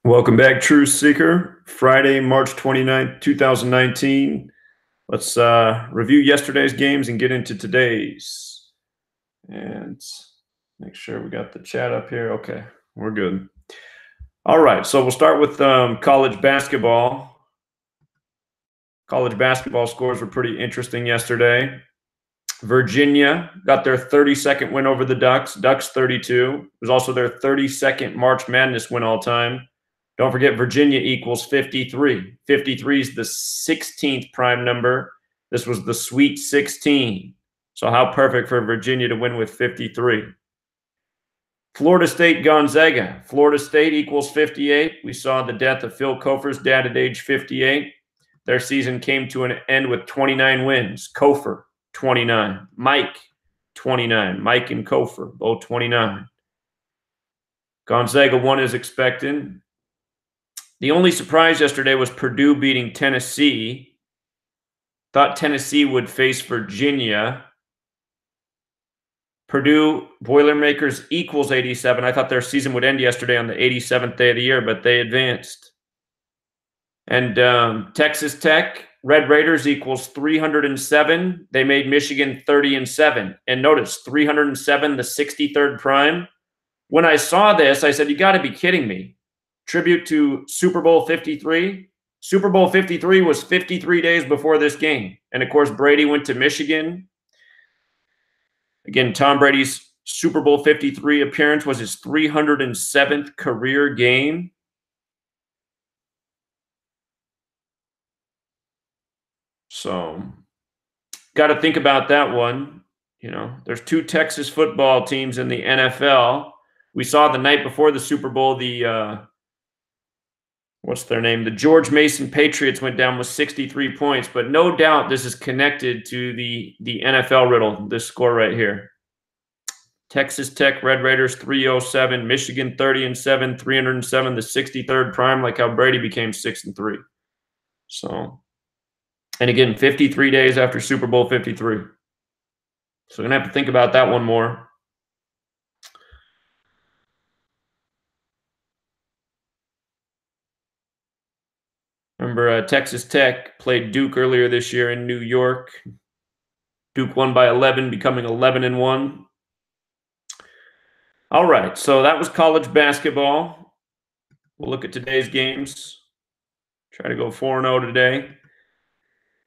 Welcome back, Truth Seeker. Friday, March 29th, 2019. Let's review yesterday's games and get into today's. And make sure we got the chat up here. Okay, we're good. All right, so we'll start with college basketball. College basketball scores were pretty interesting yesterday. Virginia got their 32nd win over the Ducks. Ducks 32. It was also their 32nd March Madness win all time. Don't forget, Virginia equals 53. 53 is the 16th prime number. This was the Sweet 16. So how perfect for Virginia to win with 53. Florida State Gonzaga. Florida State equals 58. We saw the death of Phil Kofer's dad at age 58. Their season came to an end with 29 wins. Kofer, 29. Mike, 29. Mike and Kofer, both 29. Gonzaga won as expected. The only surprise yesterday was Purdue beating Tennessee. Thought Tennessee would face Virginia. Purdue Boilermakers equals 87. I thought their season would end yesterday on the 87th day of the year, but they advanced. And Texas Tech, Red Raiders equals 307. They made Michigan 30-7. And notice, 307, the 63rd prime. When I saw this, I said, you got to be kidding me. Tribute to Super Bowl 53. Super Bowl 53 was 53 days before this game. And, of course, Brady went to Michigan. Again, Tom Brady's Super Bowl 53 appearance was his 307th career game. So, got to think about that one. You know, there's two Texas football teams in the NFL. We saw the night before the Super Bowl, what's their name? The George Mason Patriots went down with 63 points, but no doubt this is connected to the NFL riddle, this score right here. Texas Tech, Red Raiders, 307, Michigan, 30-7, 307, the 63rd prime, like how Brady became 6-3. So, and again, 53 days after Super Bowl 53. So we're going to have to think about that one more. Remember, Texas Tech played Duke earlier this year in New York. Duke won by 11, becoming 11-1. All right, so that was college basketball. We'll look at today's games. Try to go 4-0 today.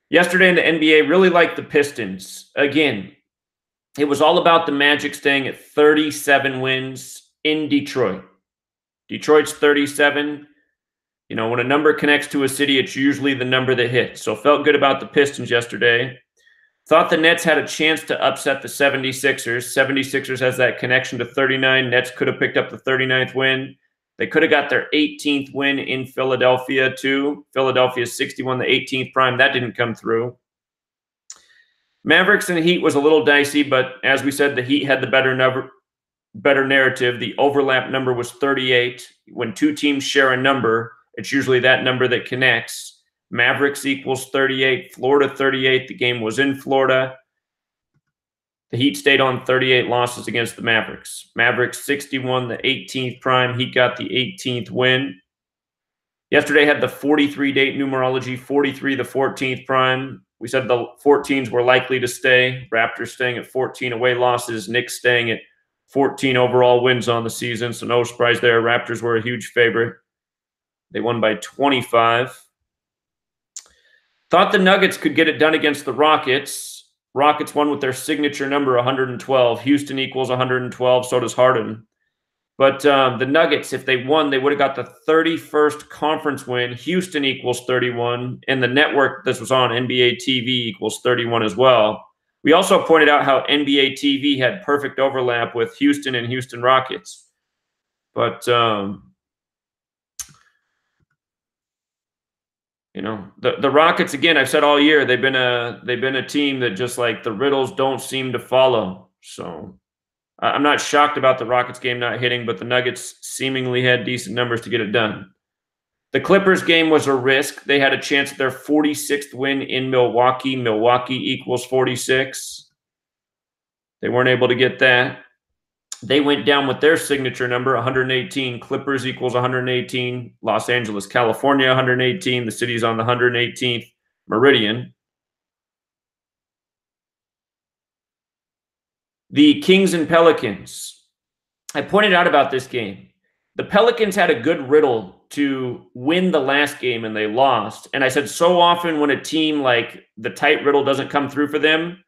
Yesterday in the NBA, really liked the Pistons. Again, it was all about the Magic staying at 37 wins in Detroit. Detroit's 37. You know, when a number connects to a city, it's usually the number that hits. So felt good about the Pistons yesterday. Thought the Nets had a chance to upset the 76ers. 76ers has that connection to 39. Nets could have picked up the 39th win. They could have got their 18th win in Philadelphia, too. Philadelphia's 61, the 18th prime. That didn't come through. Mavericks and Heat was a little dicey, but as we said, the Heat had the better narrative. The overlap number was 38. When two teams share a number, it's usually that number that connects. Mavericks equals 38, Florida 38. The game was in Florida. The Heat stayed on 38 losses against the Mavericks. Mavericks 61, the 18th prime. Heat got the 18th win. Yesterday had the 43 date numerology, 43 the 14th prime. We said the 14s were likely to stay. Raptors staying at 14 away losses. Knicks staying at 14 overall wins on the season. So no surprise there. Raptors were a huge favorite. They won by 25. Thought the Nuggets could get it done against the Rockets. Rockets won with their signature number, 112. Houston equals 112. So does Harden. But the Nuggets, if they won, they would have got the 31st conference win. Houston equals 31. And the network this was on, NBA TV, equals 31 as well. We also pointed out how NBA TV had perfect overlap with Houston and Houston Rockets. But, you know, the Rockets, again, I've said all year, they've been a team that just like the riddles don't seem to follow. So I'm not shocked about the Rockets game not hitting, but the Nuggets seemingly had decent numbers to get it done. The Clippers game was a risk. They had a chance at their 46th win in Milwaukee. Milwaukee equals 46. They weren't able to get that. They went down with their signature number, 118. Clippers equals 118. Los Angeles, California, 118. The city's on the 118th meridian. The Kings and Pelicans. I pointed out about this game. The Pelicans had a good riddle to win the last game and they lost. And I said, so often when a team like the tight riddle doesn't come through for them,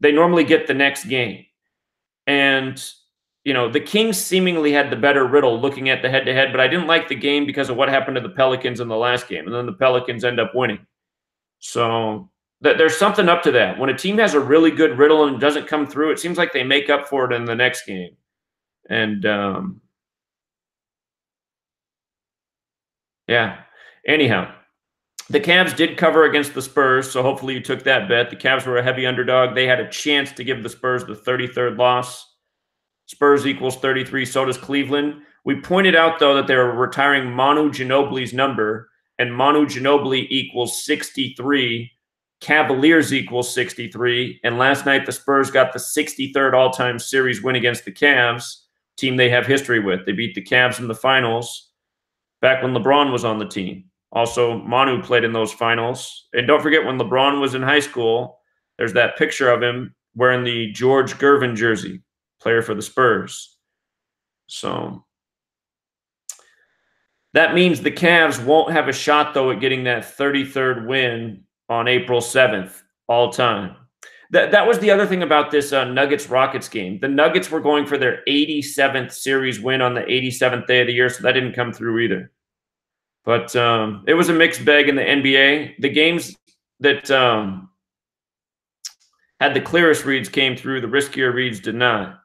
they normally get the next game. And, you know, the Kings seemingly had the better riddle looking at the head-to-head, but I didn't like the game because of what happened to the Pelicans in the last game. And then the Pelicans end up winning. So there's something up to that. When a team has a really good riddle and doesn't come through, it seems like they make up for it in the next game. And, yeah. Anyhow, the Cavs did cover against the Spurs, so hopefully you took that bet. The Cavs were a heavy underdog. They had a chance to give the Spurs the 33rd loss. Spurs equals 33, so does Cleveland. We pointed out, though, that they were retiring Manu Ginobili's number, and Manu Ginobili equals 63. Cavaliers equals 63. And last night, the Spurs got the 63rd all-time series win against the Cavs, team they have history with. They beat the Cavs in the finals back when LeBron was on the team. Also, Manu played in those finals. And don't forget, when LeBron was in high school, there's that picture of him wearing the George Gervin jersey, player for the Spurs. So that means the Cavs won't have a shot, though, at getting that 33rd win on April 7th, all time. That was the other thing about this Nuggets-Rockets game. The Nuggets were going for their 87th series win on the 87th day of the year, so that didn't come through either. But it was a mixed bag in the NBA. The games that had the clearest reads came through. The riskier reads did not.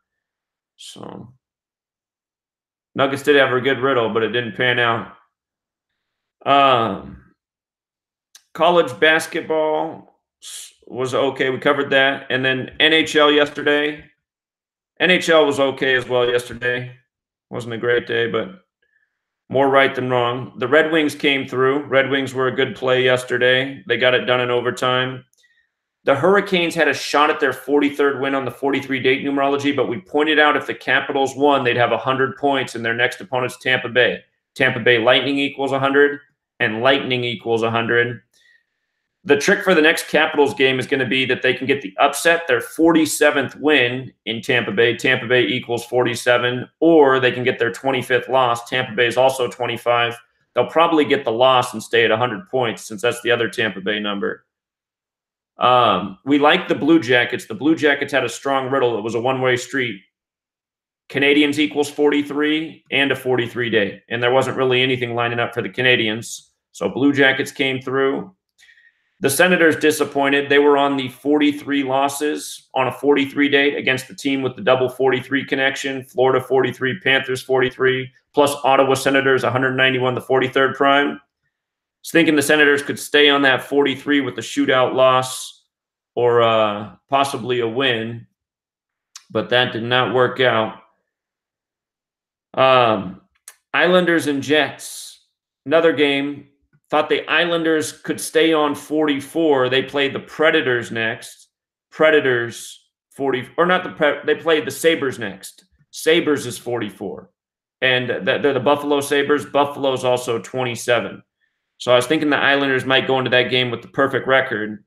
So Nuggets did have a good riddle, but it didn't pan out. College basketball was okay. We covered that. And then NHL yesterday. NHL was okay as well yesterday. Wasn't a great day, but more right than wrong. The Red Wings came through. Red Wings were a good play yesterday. They got it done in overtime. The Hurricanes had a shot at their 43rd win on the 43-date numerology, but we pointed out if the Capitals won, they'd have 100 points, and their next opponent's Tampa Bay. Tampa Bay Lightning equals 100, and Lightning equals 100. The trick for the next Capitals game is going to be that they can get the upset, their 47th win in Tampa Bay. Tampa Bay equals 47, or they can get their 25th loss. Tampa Bay is also 25. They'll probably get the loss and stay at 100 points since that's the other Tampa Bay number. We like the Blue Jackets. The Blue Jackets had a strong riddle. It was a one-way street. Canadians equals 43 and a 43-day, and there wasn't really anything lining up for the Canadians. So Blue Jackets came through. The Senators disappointed. They were on the 43 losses on a 43 date against the team with the double 43 connection. Florida 43, Panthers 43, plus Ottawa Senators 191, the 43rd prime. I was thinking the Senators could stay on that 43 with a shootout loss or possibly a win, but that did not work out. Islanders and Jets, another game. Thought the Islanders could stay on 44. They played the Predators next. Predators 40, or not the they played the Sabres next. Sabres is 44, and they're the Buffalo Sabres. Buffalo's also 27. So I was thinking the Islanders might go into that game with the perfect record.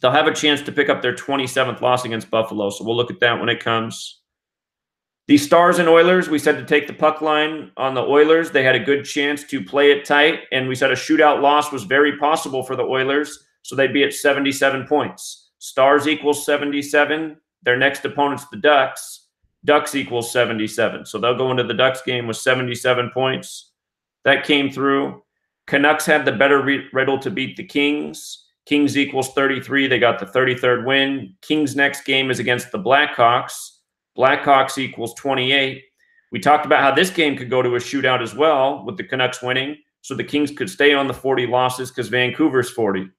They'll have a chance to pick up their 27th loss against Buffalo, so we'll look at that when it comes. The Stars and Oilers, we said to take the puck line on the Oilers. They had a good chance to play it tight, and we said a shootout loss was very possible for the Oilers, so they'd be at 77 points. Stars equals 77. Their next opponent's the Ducks. Ducks equals 77. So they'll go into the Ducks game with 77 points. That came through. Canucks had the better riddle to beat the Kings. Kings equals 33. They got the 33rd win. Kings' next game is against the Blackhawks. Blackhawks equals 28. We talked about how this game could go to a shootout as well with the Canucks winning, so the Kings could stay on the 40 losses because Vancouver's 40.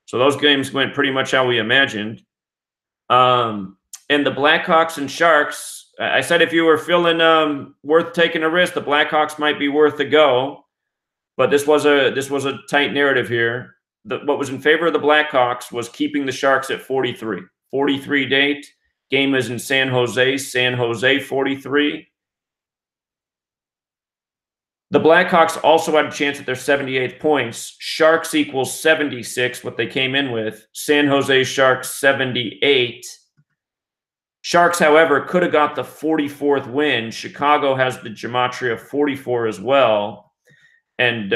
So those games went pretty much how we imagined. And the Blackhawks and Sharks, I said if you were feeling worth taking a risk, the Blackhawks might be worth a go. But this was a tight narrative here. What was in favor of the Blackhawks was keeping the Sharks at 43. 43 date. Game is in San Jose 43. The Blackhawks also had a chance at their 78th points. Sharks equals 76, what they came in with. San Jose Sharks 78. Sharks, however, could have got the 44th win. Chicago has the Gematria 44 as well. And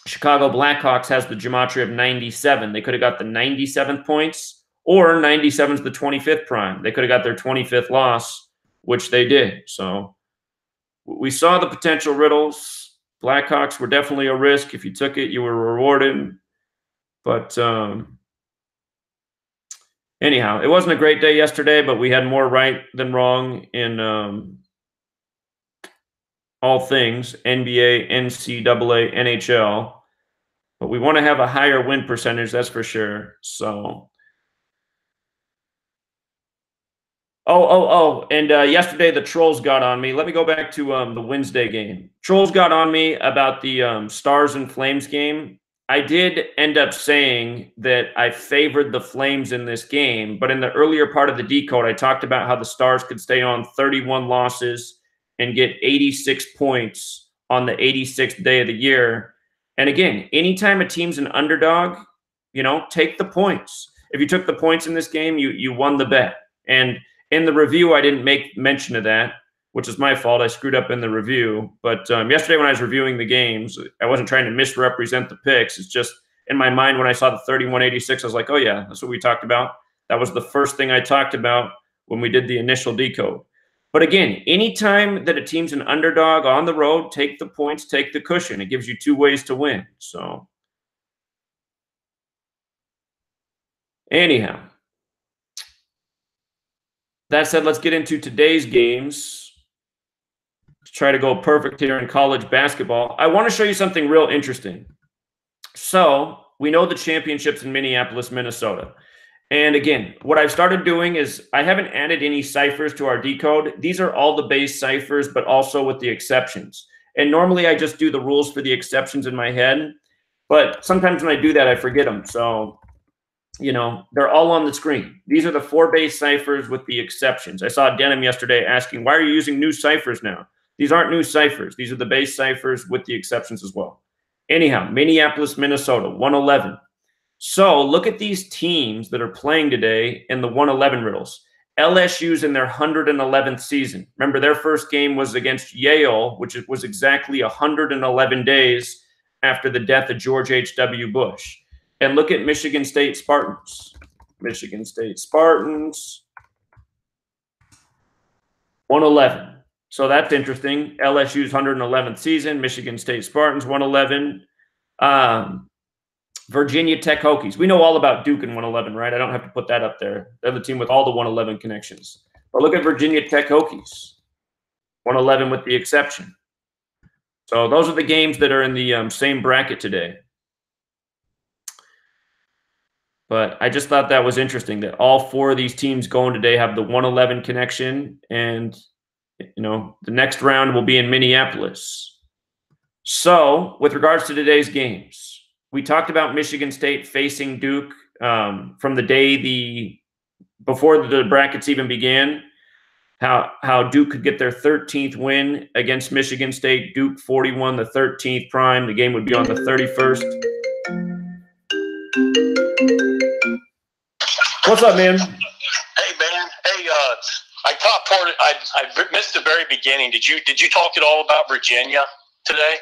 Chicago Blackhawks has the Gematria of 97. They could have got the 97th points, or 97 is the 25th prime. They could have got their 25th loss, which they did. So we saw the potential riddles. Blackhawks were definitely a risk. If you took it, you were rewarded. But anyhow, it wasn't a great day yesterday, but we had more right than wrong in all things, NBA, NCAA, NHL. But we want to have a higher win percentage, that's for sure. So, and yesterday the Trolls got on me. Let me go back to the Wednesday game. Trolls got on me about the Stars and Flames game. I did end up saying that I favored the Flames in this game, but in the earlier part of the Decode, I talked about how the Stars could stay on 31 losses and get 86 points on the 86th day of the year. And again, anytime a team's an underdog, you know, take the points. If you took the points in this game, you won the bet. And in the review, I didn't make mention of that, which is my fault. I screwed up in the review. But yesterday when I was reviewing the games, I wasn't trying to misrepresent the picks. It's just in my mind when I saw the 31-86, I was like, oh, yeah, that's what we talked about. That was the first thing I talked about when we did the initial Decode. But again, anytime that a team's an underdog on the road, take the points, take the cushion. It gives you two ways to win. So anyhow, that said, let's get into today's games to try to go perfect here in college basketball. I want to show you something real interesting. So we know the championship's in Minneapolis, Minnesota. And again, what I've started doing is I haven't added any ciphers to our Decode. These are all the base ciphers, but also with the exceptions. And normally I just do the rules for the exceptions in my head. But sometimes when I do that, I forget them. So, you know, they're all on the screen. These are the 4 base ciphers with the exceptions. I saw Denim yesterday asking, why are you using new ciphers now? These aren't new ciphers. These are the base ciphers with the exceptions as well. Anyhow, Minneapolis, Minnesota, 111. So look at these teams that are playing today in the 111 riddles. LSU's in their 111th season. Remember, their first game was against Yale, which was exactly 111 days after the death of George H.W. Bush. And look at Michigan State Spartans. Michigan State Spartans, 111. So that's interesting. LSU's 111th season. Michigan State Spartans, 111. Virginia Tech Hokies. We know all about Duke in 111, right? I don't have to put that up there. They're the team with all the 111 connections. But look at Virginia Tech Hokies, 111 with the exception. So those are the games that are in the same bracket today. But I just thought that was interesting that all 4 of these teams going today have the 111 connection. And, you know, the next round will be in Minneapolis. So with regards to today's games, we talked about Michigan State facing Duke from the day before the brackets even began, how Duke could get their 13th win against Michigan State. Duke 41, the 13th prime. The game would be on the 31st. What's up, man? Hey, man. Hey, I missed the very beginning. Did you talk at all about Virginia today?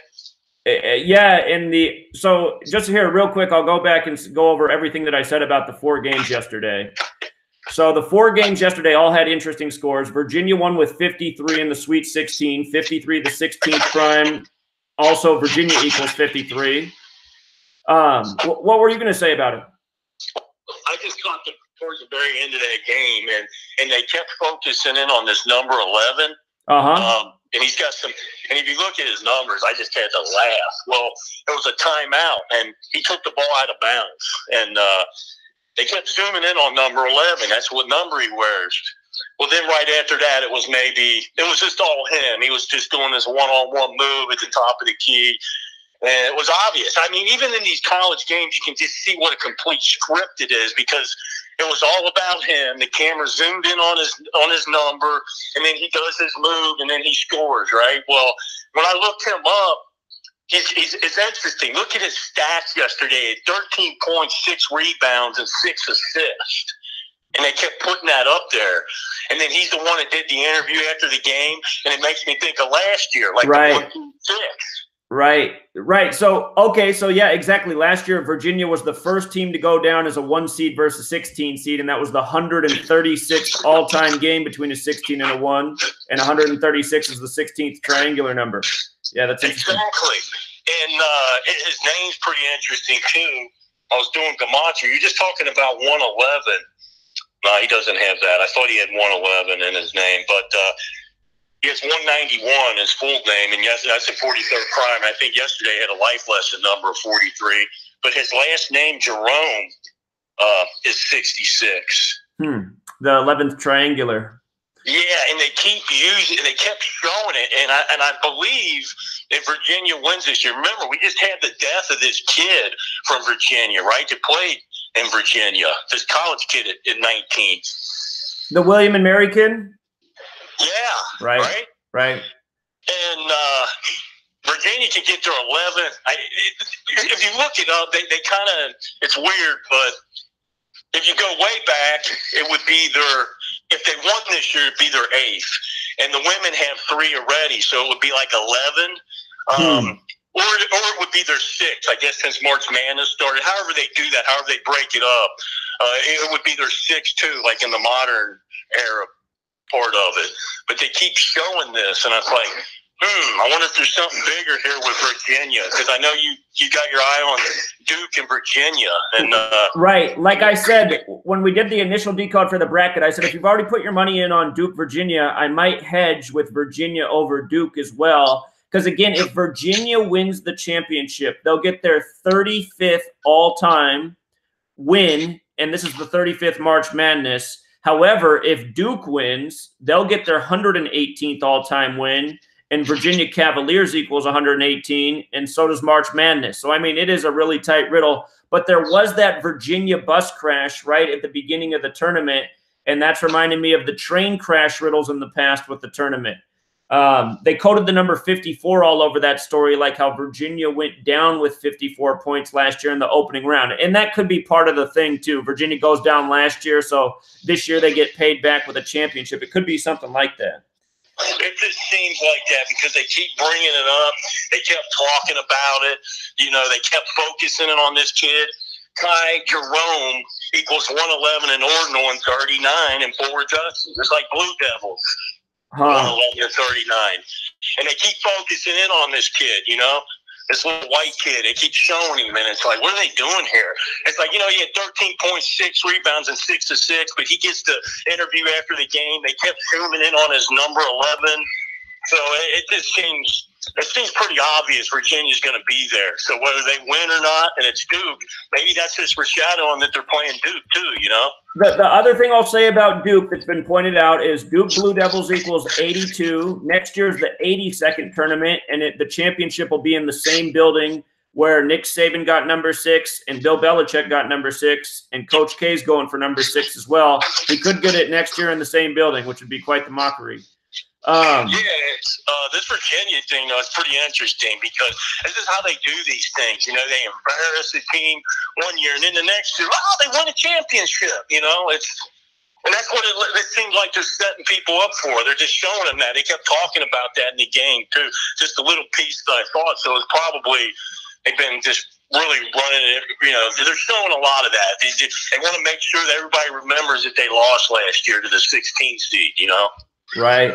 Yeah, so just here real quick, I'll go back and go over everything that I said about the 4 games yesterday. So the 4 games yesterday all had interesting scores. Virginia won with 53 in the Sweet 16, 53 the 16th prime. Also, Virginia equals 53. What were you going to say about it? I just caught towards the very end of that game, and they kept focusing in on this number 11. And he's got some, and if you look at his numbers, I just had to laugh. Well, it was a timeout, and he took the ball out of bounds. And they kept zooming in on number 11. That's what number he wears. Well, then right after that, it was just all him. He was just doing this one-on-one move at the top of the key. And it was obvious. I mean, even in these college games, you can just see what a complete script it is, because it was all about him. The camera zoomed in on his number, and then he does his move, and then he scores, right? Well, when I looked him up, it's interesting. Look at his stats yesterday: 13 points, 6 rebounds, and 6 assists. And they kept putting that up there. And then he's the one that did the interview after the game, and it makes me think of last year, like right. the 1-6. Right. So, okay. So, yeah, exactly. Last year, Virginia was the first team to go down as a 1 seed versus 16 seed, and that was the 136th all-time game between a 16 and a 1, and 136 is the 16th triangular number. Yeah, that's interesting. Exactly. And his name's pretty interesting, too. I was doing Gematria. You're just talking about 111. No, he doesn't have that. I thought he had 111 in his name, but he has 191 his full name, and yes, that's a 43rd prime. I think yesterday he had a life lesson number of 43, but his last name, Jerome, is 66. The 11th triangular. Yeah, and they keep using, they kept showing it, and I believe if Virginia wins this year, remember, we just had the death of this kid from Virginia, right, that played in Virginia, this college kid at 19. The William and Mary kid? Yeah. Right. And Virginia can get their 11th. If you look it up, they kind of, it's weird, but if you go way back, it would be if they won this year, it'd be their 8th. And the women have 3 already, so it would be like 11. Or it would be their 6th, I guess, since March Madness started. However they do that, however they break it up, it would be their 6th, too, like in the modern era part of it. But they keep showing this, and I was like, I wonder if there's something bigger here with Virginia, because I know you got your eye on Duke and Virginia. And right. Like I said, when we did the initial decode for the bracket, I said, if you've already put your money in on Duke, Virginia, I might hedge with Virginia over Duke as well. Because, again, if Virginia wins the championship, they'll get their 35th all-time win, and this is the 35th March Madness. However, if Duke wins, they'll get their 118th all-time win, and Virginia Cavaliers equals 118, and so does March Madness. So, I mean, it is a really tight riddle. But there was that Virginia bus crash right at the beginning of the tournament, and that's reminding me of the train crash riddles in the past with the tournament. They coded the number 54 all over that story, like how Virginia went down with 54 points last year in the opening round. And that could be part of the thing, too. Virginia goes down last year, so this year they get paid back with a championship. It could be something like that. It just seems like that because they keep bringing it up. They kept talking about it. You know, they kept focusing it on this kid. Kai Jerome equals 111 in ordinal and 39 in forward adjustments. It's like Blue Devils. 111 to 39. And they keep focusing in on this kid, you know, this little white kid. They keep showing him, and it's like, what are they doing here? It's like, you know, he had 13.6 rebounds and 6 assists, but he gets to interview after the game. They kept zooming in on his number 11. So it just seems pretty obvious Virginia's going to be there. So whether they win or not, and it's Duke, maybe that's just foreshadowing that they're playing Duke too, you know? The other thing I'll say about Duke that's been pointed out is Duke Blue Devils equals 82. Next year's the 82nd tournament, and the championship will be in the same building where Nick Saban got number 6 and Bill Belichick got number 6, and Coach K's going for number 6 as well. He could get it next year in the same building, which would be quite the mockery. This Virginia thing, though, is pretty interesting because this is how they do these things. You know, they embarrass the team one year, and then the next year, they won a championship. You know, and that's what it seems like they're setting people up for. They're just showing them that. They kept talking about that in the game too. Just a little piece that I thought. So it's probably they've been just really running it. You know, they're showing a lot of that. They want to make sure that everybody remembers that they lost last year to the 16th seed. You know, right.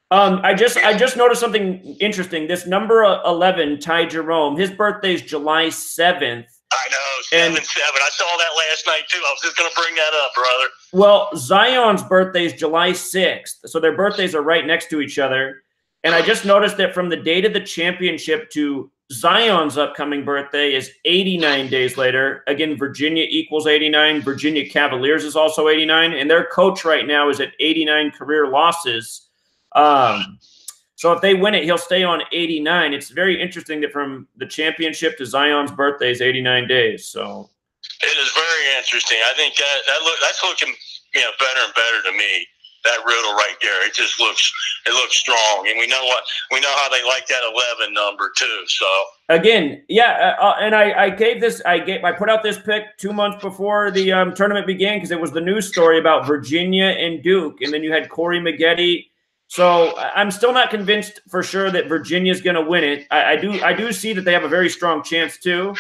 I just noticed something interesting. This number 11, Ty Jerome, his birthday is July 7th. I know, 7-7. I saw that last night, too. I was just going to bring that up, brother. Well, Zion's birthday is July 6th, so their birthdays are right next to each other. And I just noticed that from the date of the championship to Zion's upcoming birthday is 89 days later. Again, Virginia equals 89. Virginia Cavaliers is also 89. And their coach right now is at 89 career losses. So So if they win it, he'll stay on 89. It's very interesting that from the championship to Zion's birthday is 89 days. So it is very interesting. I think that's looking better and better to me. That riddle right there, it looks strong, and we know how they like that 11 number too. So again, yeah, and I put out this pick 2 months before the tournament began because it was the news story about Virginia and Duke, and then you had Corey Maggette. So I'm still not convinced for sure that Virginia's going to win it. I do see that they have a very strong chance too,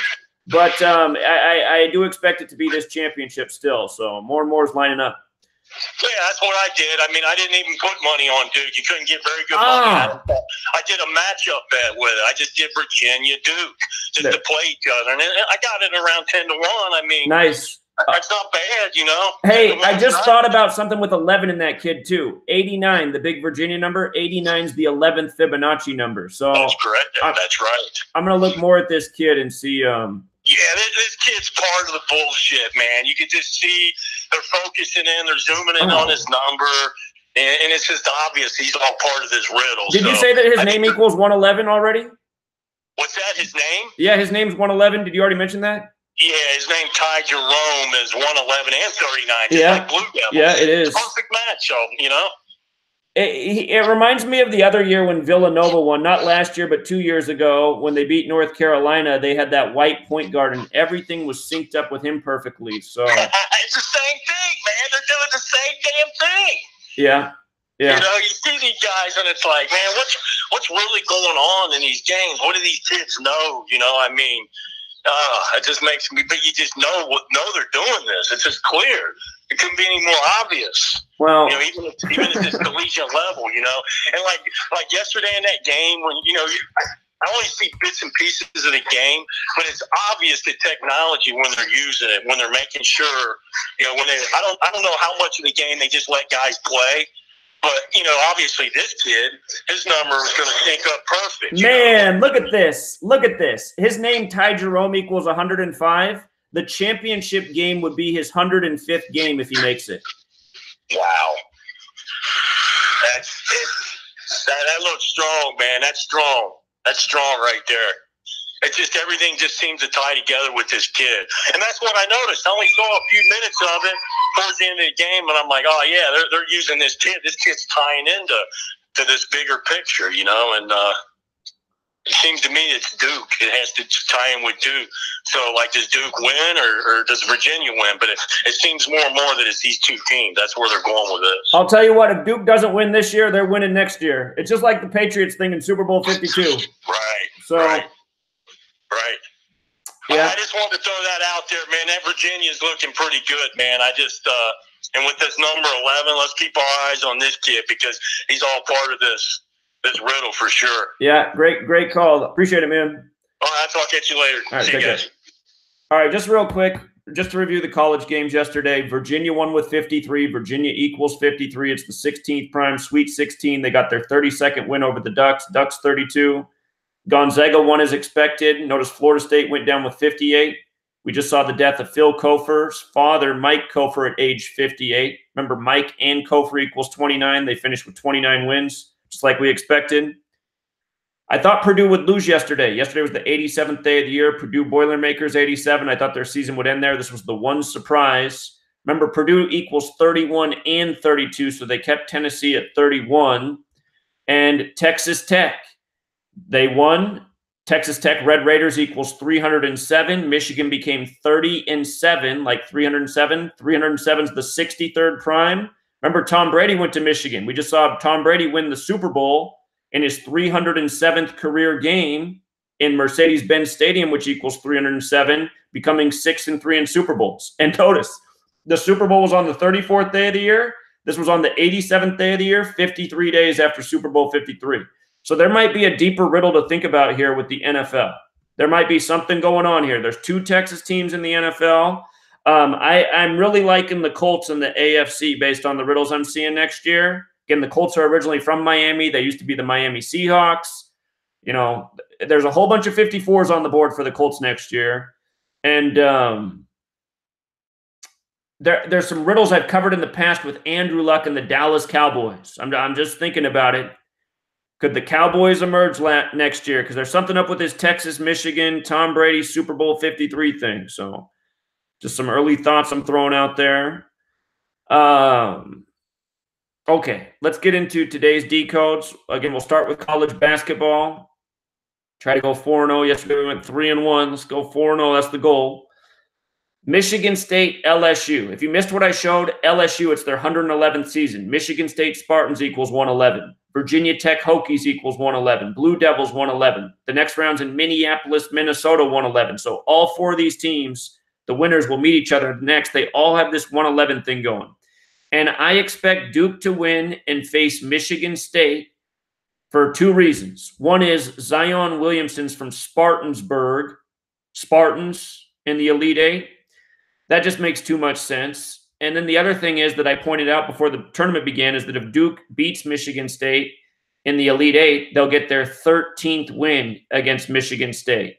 but I do expect it to be this championship still. So more and more is lining up. Yeah, that's what I did. I mean, I didn't even put money on Duke. You couldn't get very good money. I did a matchup bet with it. I just did Virginia Duke just to play each other, and I got it around 10 to 1. I mean, nice. That's not bad, Hey, I just thought about something with 11 in that kid too. 89, the big Virginia number. 89 is the 11th Fibonacci number. So that's correct. That's right. I'm gonna look more at this kid and see. Yeah, this kid's part of the bullshit, man. You can just see they're focusing in, they're zooming in on his number, and it's just obvious he's all part of this riddle. Did you say that his name equals 111 already? What's that, his name? Yeah, his name's 111. Did you already mention that? Yeah, his name Ty Jerome is 111 and 39. Yeah, like Blue Devils. Yeah, it is. It's a perfect match, It reminds me of the other year when Villanova won, not last year, but 2 years ago when they beat North Carolina. They had that white point guard, and everything was synced up with him perfectly. So it's the same thing, man. They're doing the same damn thing. Yeah. You see these guys, and it's like, man, what's really going on in these games? What do these kids know? I mean, it just makes me. But you just know they're doing this. It's just clear. It couldn't be any more obvious. Well, even at this collegiate level, and like yesterday in that game when I only see bits and pieces of the game, but it's obvious the technology when they're using it, when they're making sure, when they. I don't know how much of the game they just let guys play. But, obviously this kid, his number is going to sync up perfect. Man, look at this. Look at this. His name, Ty Jerome, equals 105. The championship game would be his 105th game if he makes it. Wow. That looks strong, man. That's strong. That's strong right there. It's just everything just seems to tie together with this kid. And that's what I noticed. I only saw a few minutes of it towards the end of the game, and I'm like, oh, yeah, they're using this kid. This kid's tying into this bigger picture, and it seems to me it's Duke. It has to tie in with Duke. So, does Duke win or does Virginia win? But it seems more and more that it's these two teams. That's where they're going with this. I'll tell you what, if Duke doesn't win this year, they're winning next year. It's just like the Patriots thing in Super Bowl 52. Right. So, Right. Yeah. I just wanted to throw that out there, man. That Virginia's looking pretty good, man. I just and with this number 11, let's keep our eyes on this kid because he's all part of this riddle for sure. Yeah, great call. Appreciate it, man. All right, I'll catch you later. All right, see you guys. All right, just real quick, just to review the college games yesterday. Virginia won with 53. Virginia equals 53. It's the 16th prime, Sweet 16. They got their 32nd win over the Ducks. Ducks 32. Gonzaga won as expected. Notice Florida State went down with 58. We just saw the death of Phil Kofer's father, Mike Kofer, at age 58. Remember, Mike and Kofer equals 29. They finished with 29 wins, just like we expected. I thought Purdue would lose yesterday. Yesterday was the 87th day of the year. Purdue Boilermakers 87. I thought their season would end there. This was the one surprise. Remember, Purdue equals 31 and 32, so they kept Tennessee at 31. And Texas Tech, they won. Texas Tech Red Raiders equals 307. Michigan became 30-7, like 307. 307 is the 63rd prime. Remember, Tom Brady went to Michigan. We just saw Tom Brady win the Super Bowl in his 307th career game in Mercedes-Benz Stadium, which equals 307, becoming 6-3 in Super Bowls. And notice, the Super Bowl was on the 34th day of the year. This was on the 87th day of the year, 53 days after Super Bowl 53. So there might be a deeper riddle to think about here with the NFL. There might be something going on here. There's two Texas teams in the NFL. I'm really liking the Colts in the AFC based on the riddles I'm seeing next year. Again, the Colts are originally from Miami. They used to be the Miami Seahawks. You know, there's a whole bunch of 54s on the board for the Colts next year. And there's some riddles I've covered in the past with Andrew Luck and the Dallas Cowboys. I'm just thinking about it. Could the Cowboys emerge next year? Because there's something up with this Texas, Michigan, Tom Brady Super Bowl 53 thing. So just some early thoughts I'm throwing out there. Okay, let's get into today's decodes. Again, we'll start with college basketball. Try to go 4-0. Yesterday we went 3-1. Let's go 4-0. That's the goal. Michigan State, LSU. If you missed what I showed, LSU, it's their 111th season. Michigan State Spartans equals 111. Virginia Tech Hokies equals 111. Blue Devils 111. The next round's in Minneapolis, Minnesota 111. So all four of these teams, the winners will meet each other next. They all have this 111 thing going. And I expect Duke to win and face Michigan State for two reasons. One is Zion Williamson's from Spartansburg. Spartans in the Elite Eight. That just makes too much sense. And then the other thing is that I pointed out before the tournament began is that if Duke beats Michigan State in the Elite Eight, they'll get their 13th win against Michigan State.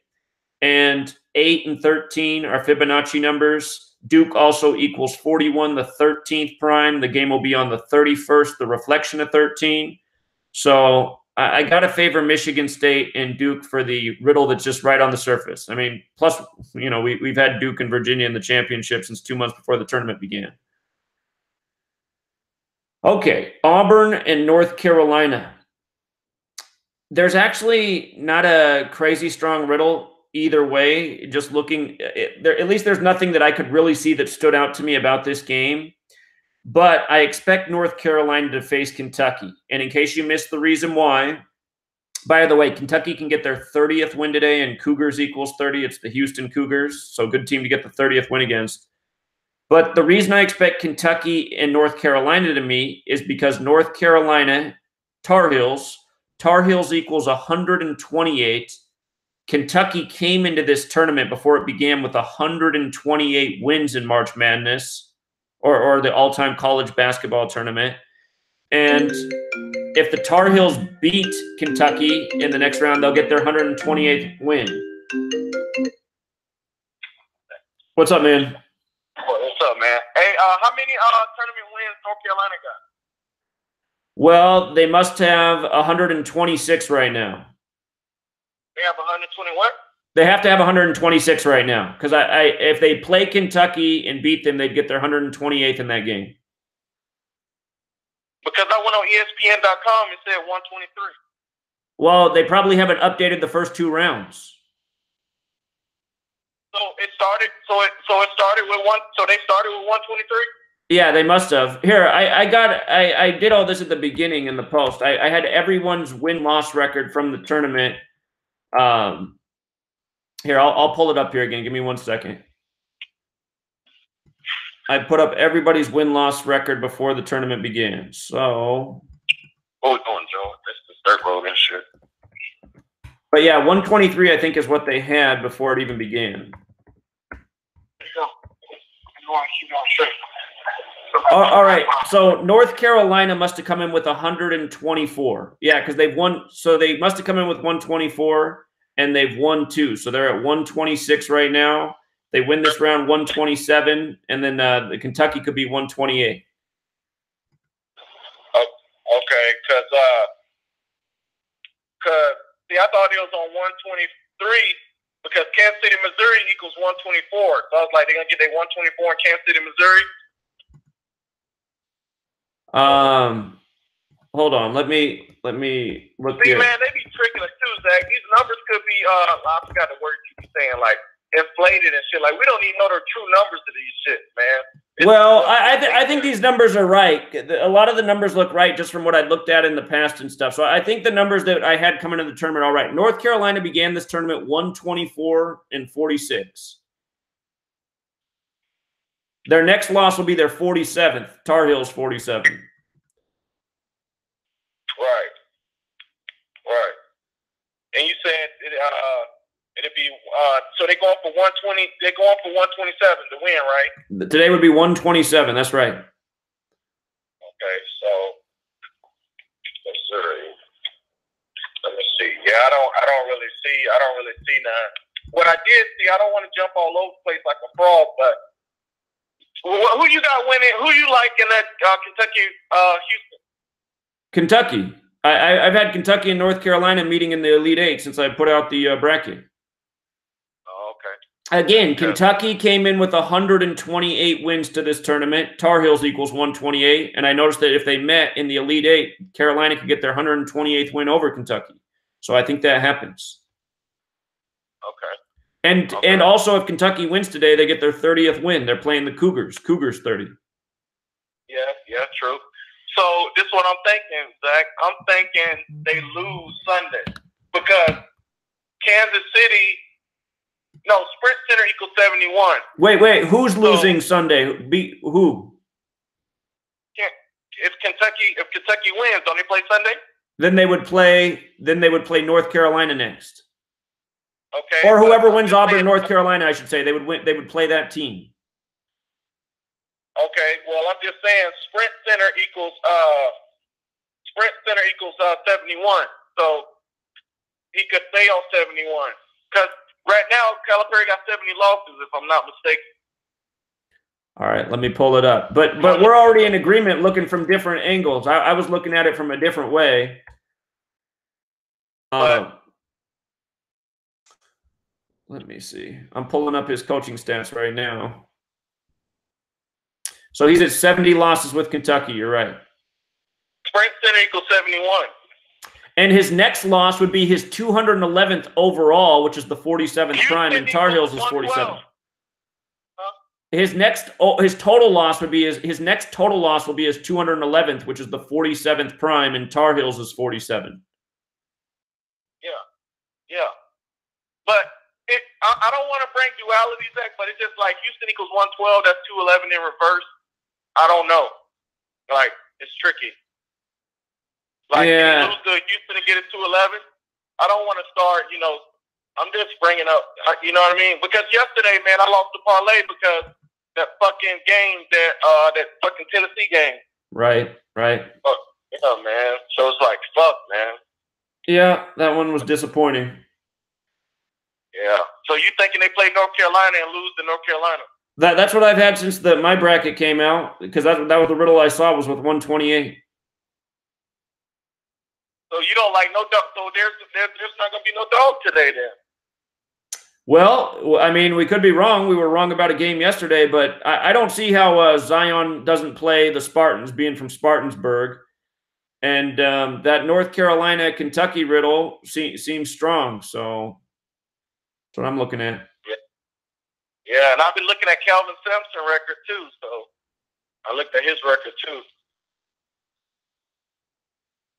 And 8 and 13 are Fibonacci numbers. Duke also equals 41, the 13th prime. The game will be on the 31st, the reflection of 13. So I got to favor Michigan State and Duke for the riddle that's just right on the surface. I mean, plus, you know, we've had Duke and Virginia in the championship since 2 months before the tournament began. Okay, Auburn and North Carolina. There's actually not a crazy strong riddle either way. Just looking, at least there's nothing that I could really see that stood out to me about this game. But I expect North Carolina to face Kentucky. And in case you missed the reason why, by the way, Kentucky can get their 30th win today, and Cougars equals 30. It's the Houston Cougars, so good team to get the 30th win against. But the reason I expect Kentucky and North Carolina to meet is because North Carolina, Tar Heels equals 128. Kentucky came into this tournament before it began with 128 wins in March Madness. Or the all-time college basketball tournament. And if the Tar Heels beat Kentucky in the next round, they'll get their 128th win. What's up, man? What's up, man? Hey, how many tournament wins North Carolina got? Well, they must have 126 right now. They have 120 what? They have to have 126 right now because if they play Kentucky and beat them, they'd get their 128th in that game. Because I went on ESPN.com and said 123. Well, they probably haven't updated the first two rounds. So it started. So it started with one. So they started with 123. Yeah, they must have. Here, I did all this at the beginning in the post. I had everyone's win-loss record from the tournament. Here, I'll pull it up here again. Give me 1 second. I put up everybody's win-loss record before the tournament began. So, what we doing, Joe? That's the dirt road and shit. But yeah, 123 I think is what they had before it even began. All right. So North Carolina must have come in with 124. Yeah, because they've won. So they must have come in with 124. And they've won 2. So they're at 126 right now. They win this round 127, and then the Kentucky could be 128. Okay, because see, I thought it was on 123 because Kansas City, Missouri equals 124. So I was like, they're gonna get their 124 in Kansas City, Missouri. Hold on. Let me look See, here. man, they be tricking us too, Zach. These numbers could be I forgot the word you be saying, like inflated and shit. Like we don't even know the true numbers of these shit, man. Well, I think these numbers are right. A lot of the numbers look right just from what I looked at in the past and stuff. So I think the numbers that I had coming into the tournament are all right. North Carolina began this tournament 124 and 46. Their next loss will be their 47th. Tar Heels 47. Right. And you said it'd be so they're going for 120. They're going for 127 to win, right? Today would be 127. That's right. Okay, so Missouri. Let me see. Yeah, I don't really see none. What I did see, I don't want to jump all over the place like a frog, but who you got winning? Who you like in that Kentucky, Houston? Kentucky. I've had Kentucky and North Carolina meeting in the Elite Eight since I put out the bracket. Oh, okay. Again, Kentucky came in with 128 wins to this tournament. Tar Heels equals 128. And I noticed that if they met in the Elite Eight, Carolina could get their 128th win over Kentucky. So I think that happens. Okay. And also, if Kentucky wins today, they get their 30th win. They're playing the Cougars. Cougars 30. Yeah, true. So this is what I'm thinking, Zach. I'm thinking they lose Sunday because Kansas City. No, Sprint Center equals 71. Wait. Who's losing Sunday? Who? If Kentucky wins, don't they play Sunday? Then they would play North Carolina next. Okay. Or whoever wins Auburn, North Carolina, I should say. They would play that team. Okay. Well, I'm just saying Sprint Center equals 71. So he could stay on 71 because right now, Calipari got 70 losses, if I'm not mistaken. All right, let me pull it up. But we're already in agreement looking from different angles. I was looking at it from a different way. Let me see. I'm pulling up his coaching stats right now. So he's at 70 losses with Kentucky. You're right. Sprint Center equals 71. And his next loss would be his 211th overall, which is the 47th prime, and Tar Heels is 47. His total loss would be his next total loss will be his 211th, which is the 47th prime, and Tar Heels is 47. Yeah. But I don't want to bring duality, Zach, but it's just like Houston equals 112. That's 211 in reverse. I don't know. Like, it's tricky. Like, yeah. You lose to Houston and get it 211. I don't want to start, I'm just bringing up, you know what I mean? Because yesterday, man, I lost the parlay because that fucking game, that fucking Tennessee game. Right. Oh, yeah, man. So it's like, fuck, man. Yeah, that one was disappointing. Yeah. So you thinking they play North Carolina and lose to North Carolina? That's what I've had since my bracket came out, because that was the riddle I saw was with 128. So you don't like no dog. So there's not gonna be no dog today then. Well, I mean, we could be wrong. We were wrong about a game yesterday, but I don't see how Zion doesn't play the Spartans, being from Spartansburg. And that North Carolina-Kentucky riddle seems strong. So that's what I'm looking at. Yeah, and I've been looking at Calvin Sampson's record too. So I looked at his record too.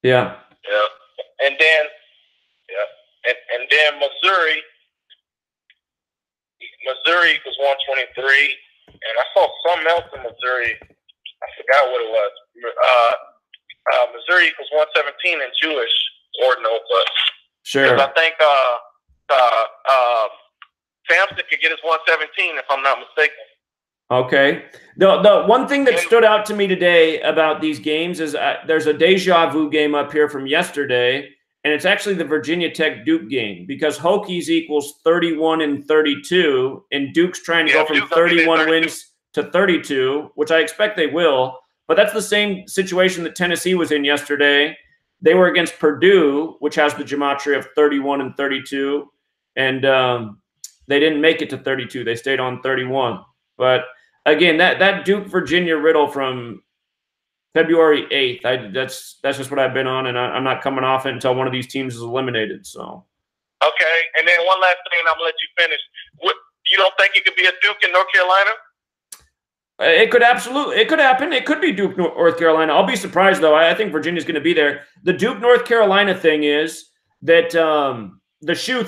Yeah. And then Missouri equals 123, and I saw something else in Missouri. I forgot what it was. Missouri equals 117 in Jewish ordinal, but sure. I think Sampson could get his 117 if I'm not mistaken. Okay. The one thing that stood out to me today about these games is there's a deja vu game up here from yesterday, and it's actually the Virginia Tech Duke game, because Hokies equals 31 and 32, and Duke's trying to go from 31 wins to 32, which I expect they will. But that's the same situation that Tennessee was in yesterday. They were against Purdue, which has the gematria of 31 and 32, and they didn't make it to 32. They stayed on 31. But again, that Duke-Virginia riddle from February 8th, that's just what I've been on, and I'm not coming off it until one of these teams is eliminated. So. Okay, and then one last thing, and I'm going to let you finish. You don't think it could be a Duke in North Carolina? It could happen. It could be Duke, North Carolina. I'll be surprised, though. I think Virginia's going to be there. The Duke, North Carolina thing is that the shoe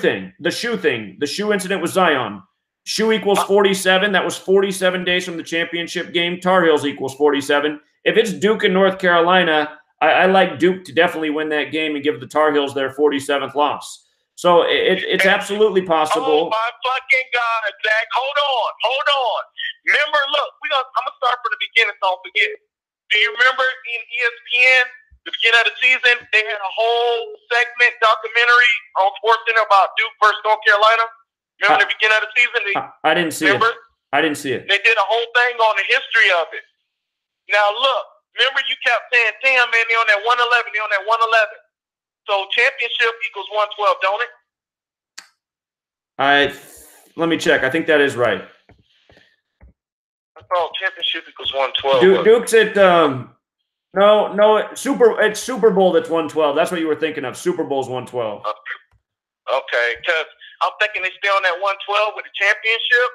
incident with Zion. Shoe equals 47. That was 47 days from the championship game. Tar Heels equals 47. If it's Duke and North Carolina, I like Duke to definitely win that game and give the Tar Heels their 47th loss. So it's absolutely possible. Oh, my fucking God, Zach. Hold on. Remember, look, I'm going to start from the beginning so I don't forget. Do you remember in ESPN, the beginning of the season, they had a whole segment documentary on SportsCenter about Duke versus North Carolina? Remember the beginning of the season? I didn't see it. I didn't see it. They did a whole thing on the history of it. Now, look, remember you kept saying, damn, man, they on that 111, they on that 111. So championship equals 112, don't it? Let me check. I think that is right. I thought championship equals 112. Duke's at no, it's Super Bowl that's 112. That's what you were thinking of. Super Bowl's 112. Okay, because I'm thinking they stay on that 112 with the championship,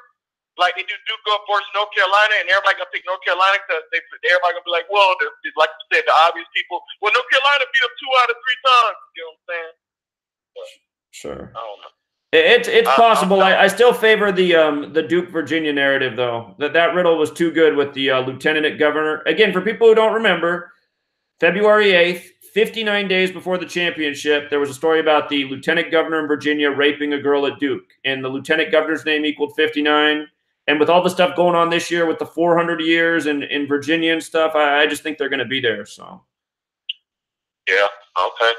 like they do Duke up versus North Carolina, and everybody gonna pick North Carolina because everybody gonna be like, well, like you said, the obvious people. Well, North Carolina beat them 2 out of 3 times. You know what I'm saying? But, sure. I don't know. It's possible. I still favor the Duke Virginia narrative, though. That riddle was too good with the lieutenant governor. Again, for people who don't remember, February 8th, 59 days before the championship, there was a story about the lieutenant governor in Virginia raping a girl at Duke, and the lieutenant governor's name equaled 59. And with all the stuff going on this year with the 400 years in Virginia and stuff, I just think they're going to be there. So. Yeah. Okay.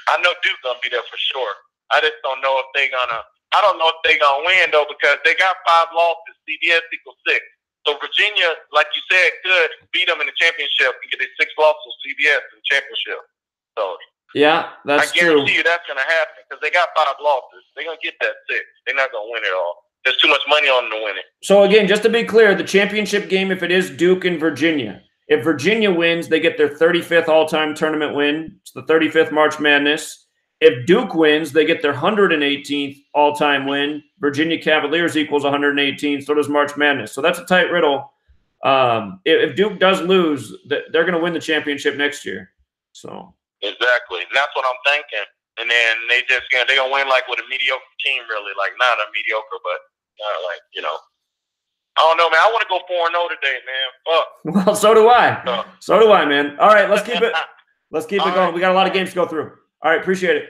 I know Duke gonna be there for sure. I just don't know if they're gonna. I don't know if they're gonna win though because they got 5 losses. CBS equals 6. So Virginia, like you said, could beat them in the championship and get their 6 losses CBS in the championship. So yeah, that's true. I guarantee you that's gonna happen because they got 5 losses. They're gonna get that 6. They're not gonna win it all. There's too much money on them to win it. So again, just to be clear, the championship game, if it is Duke and Virginia, if Virginia wins, they get their 35th all-time tournament win. It's the 35th March Madness. If Duke wins, they get their 118th all-time win. Virginia Cavaliers equals 118. So does March Madness. So that's a tight riddle. If Duke does lose, they're going to win the championship next year. So exactly, and that's what I'm thinking. And then they're gonna win like with a mediocre team, really, like not a mediocre, but like I don't know, man. I want to go 4-0 today, man. Fuck. Well, so do I. So do I, man. All right, let's keep it. Let's keep it going. We got a lot of games to go through. All right, appreciate it.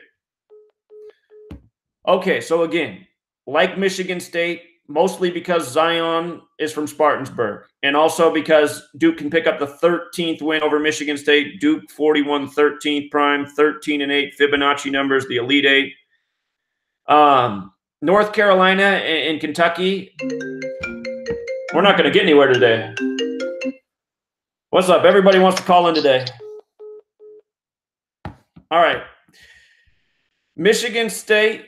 Okay, so again, like Michigan State, mostly because Zion is from Spartansburg, and also because Duke can pick up the 13th win over Michigan State. Duke 41, 13th prime, 13-8 Fibonacci numbers, the Elite Eight. North Carolina and Kentucky, we're not going to get anywhere today. What's up? Everybody wants to call in today. All right. Michigan State,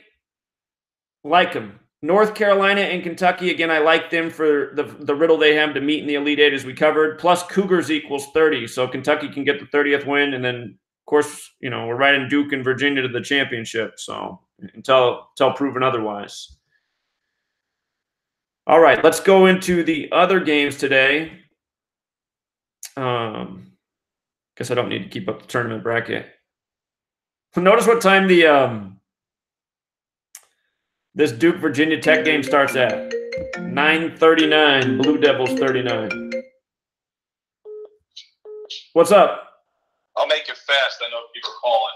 like them. North Carolina and Kentucky, again, I like them for the riddle they have to meet in the Elite Eight, as we covered. Plus, Cougars equals 30, so Kentucky can get the 30th win. And then, of course, we're riding Duke and Virginia to the championship, so until proven otherwise. All right, let's go into the other games today. Guess I don't need to keep up the tournament bracket. Notice what time this Duke Virginia Tech game starts at. 9:39. Blue Devils 39. What's up? I'll make it fast. I know people are calling.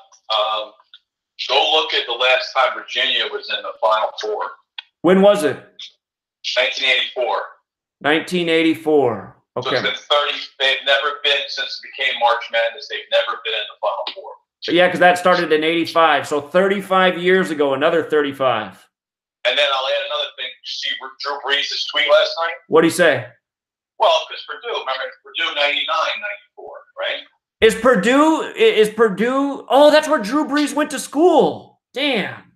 Go look at the last time Virginia was in the Final Four. When was it? 1984. 1984. Okay. So it's been 30. They've never been, since it became March Madness, they've never been in the Final Four. Yeah, because that started in 85. So 35 years ago, another 35. And then I'll add another thing. You see Drew Brees' tweet last night? What'd he say? Well, because Purdue. Remember, Purdue 99, 94, right? Is Purdue? Oh, that's where Drew Brees went to school. Damn.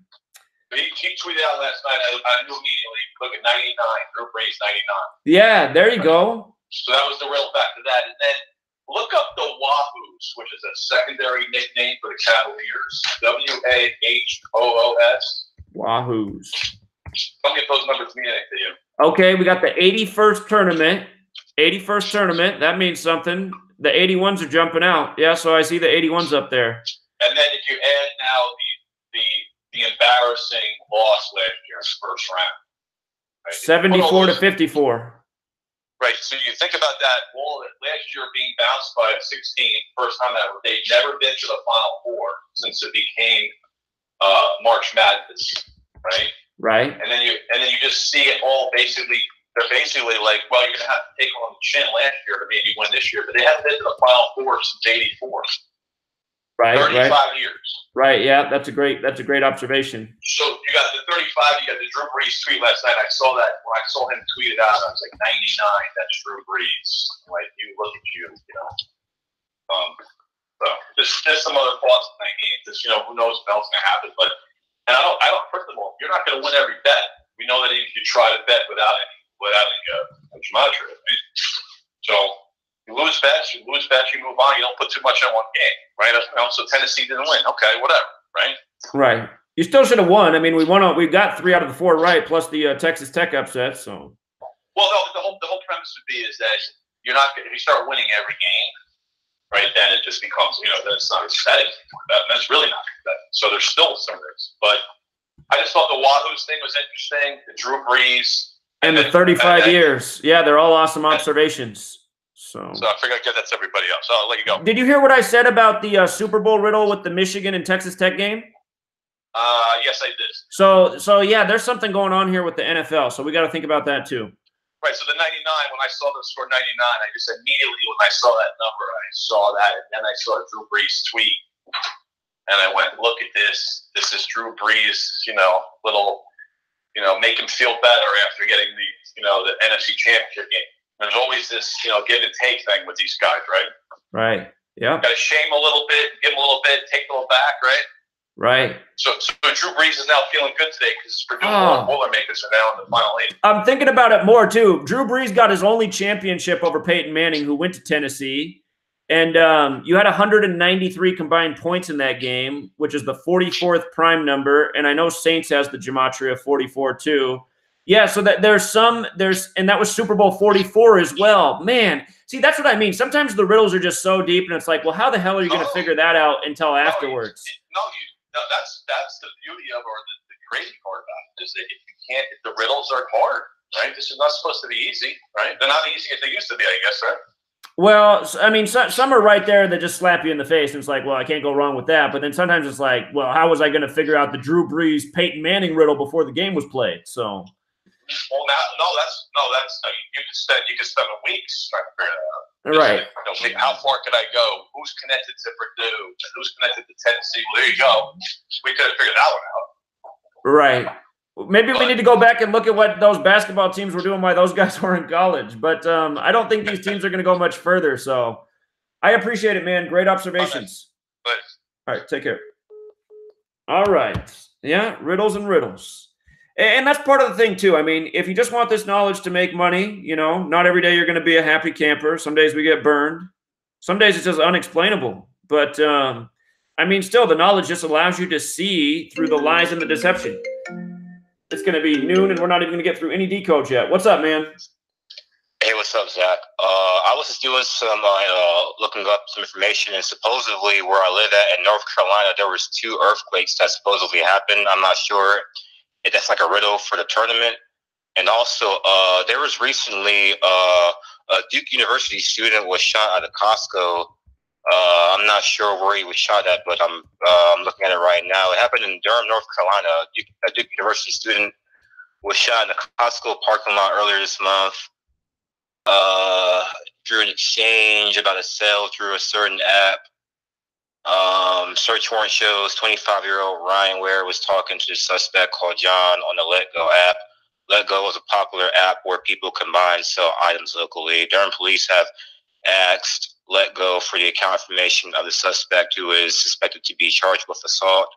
He tweeted out last night. I knew immediately. Look at 99. Drew Brees 99. Yeah, there you go. So that was the real back to that. And then look up the Wahoos, which is a secondary nickname for the Cavaliers. WAHOOS. Wahoos. Tell me if those numbers mean anything to you. Okay, we got the 81st tournament. 81st tournament. That means something. The 81s are jumping out. Yeah, so I see the 81s up there. And then if you add now the embarrassing loss last year in the first round. Right? 74 to 54. Right. So you think about that. Well, last year being bounced by a 16, first time ever. They've never been to the Final Four since it became March Madness. Right. Right. And then you just see it all basically. They're basically like, well, you're gonna have to take on the chin last year to maybe win this year, but they haven't been to the Final Four since '84. Right. 35 years. Right. Yeah, that's a great observation. So you got the 35. You got the Drew Brees tweet last night. I saw that when I saw him tweet it out. I was like, 99. That's Drew Brees. Like, you look at you, you know. So just some other thoughts thinking. Just, you know, who knows what else is gonna happen. But I don't. First of all, you're not gonna win every bet. We know that if you try to bet without a gematria, right? So you lose bets, you move on. You don't put too much on one game, right? So Tennessee didn't win. Okay, whatever, right? Right. You still should have won. I mean, we got 3 out of the 4 right, plus the Texas Tech upset. So. Well, no, the whole premise would be is that you're not if you start winning every game, right? Then it just becomes, you know, then it's not exciting. That's really not exciting. So there's still some risk, but I just thought the Wahoo's thing was interesting. The Drew Brees and the 35 years. Yeah, they're all awesome observations. So I figured I'd get that to everybody else. I'll let you go. Did you hear what I said about the Super Bowl riddle with the Michigan and Texas Tech game? Yes, I did. So yeah, there's something going on here with the NFL. So we got to think about that too. Right. So the 99, when I saw the score 99, I just immediately when I saw that number, I saw that, and then I saw Drew Brees tweet, and I went, "Look at this! This is Drew Brees, you know, little, you know, make him feel better after getting the, you know, the NFC Championship game." There's always this, you know, give and take thing with these guys, right? Right. Yeah. Got to shame a little bit, give him a little bit, take a little back, right? Right. So Drew Brees is now feeling good today because Purdue Boilermakers are now in the final 8. I'm thinking about it more too. Drew Brees got his only championship over Peyton Manning, who went to Tennessee, and you had 193 combined points in that game, which is the 44th prime number. And I know Saints has the gematria 44 too. Yeah, so that and that was Super Bowl 44 as well. Man, see, that's what I mean. Sometimes the riddles are just so deep, and it's like, well, how the hell are you going to figure that out until afterwards? That's the beauty of, or the crazy part about it, is that if the riddles are hard, right? This is not supposed to be easy, right? They're not easy as they used to be, I guess, right? Well, I mean, some are right there that just slap you in the face, and it's like, well, I can't go wrong with that. But then sometimes it's like, well, how was I going to figure out the Drew Brees Peyton Manning riddle before the game was played? So. Well, that's you could spend weeks trying to figure that out. Right. You know, how far could I go? Who's connected to Purdue? Who's connected to Tennessee? Well, there you go. We could have figured that one out. Right. Maybe we need to go back and look at what those basketball teams were doing while those guys were in college. But I don't think these teams are going to go much further. So I appreciate it, man. Great observations. Okay. All right. Take care. All right. Yeah. Riddles and riddles. And that's part of the thing, too. I mean, if you just want this knowledge to make money, you know, not every day you're going to be a happy camper. Some days we get burned. Some days it's just unexplainable. But, I mean, still, the knowledge just allows you to see through the lies and the deception. It's going to be noon, and we're not even going to get through any decodes yet. What's up, man? Hey, what's up, Zach? I was just doing some looking up some information, and supposedly where I live at in North Carolina, there was 2 earthquakes that supposedly happened. I'm not sure. That's like a riddle for the tournament. And also, there was recently a Duke University student was shot at a Costco. I'm not sure where he was shot at, but I'm looking at it right now. It happened in Durham, North Carolina. A Duke University student was shot in a Costco parking lot earlier this month through an exchange about a sale through a certain app. Search warrant shows 25-year-old Ryan Ware was talking to the suspect called John on the Letgo app. Letgo is a popular app where people can buy and sell items locally. Durham police have asked Letgo for the account information of the suspect, who is suspected to be charged with assault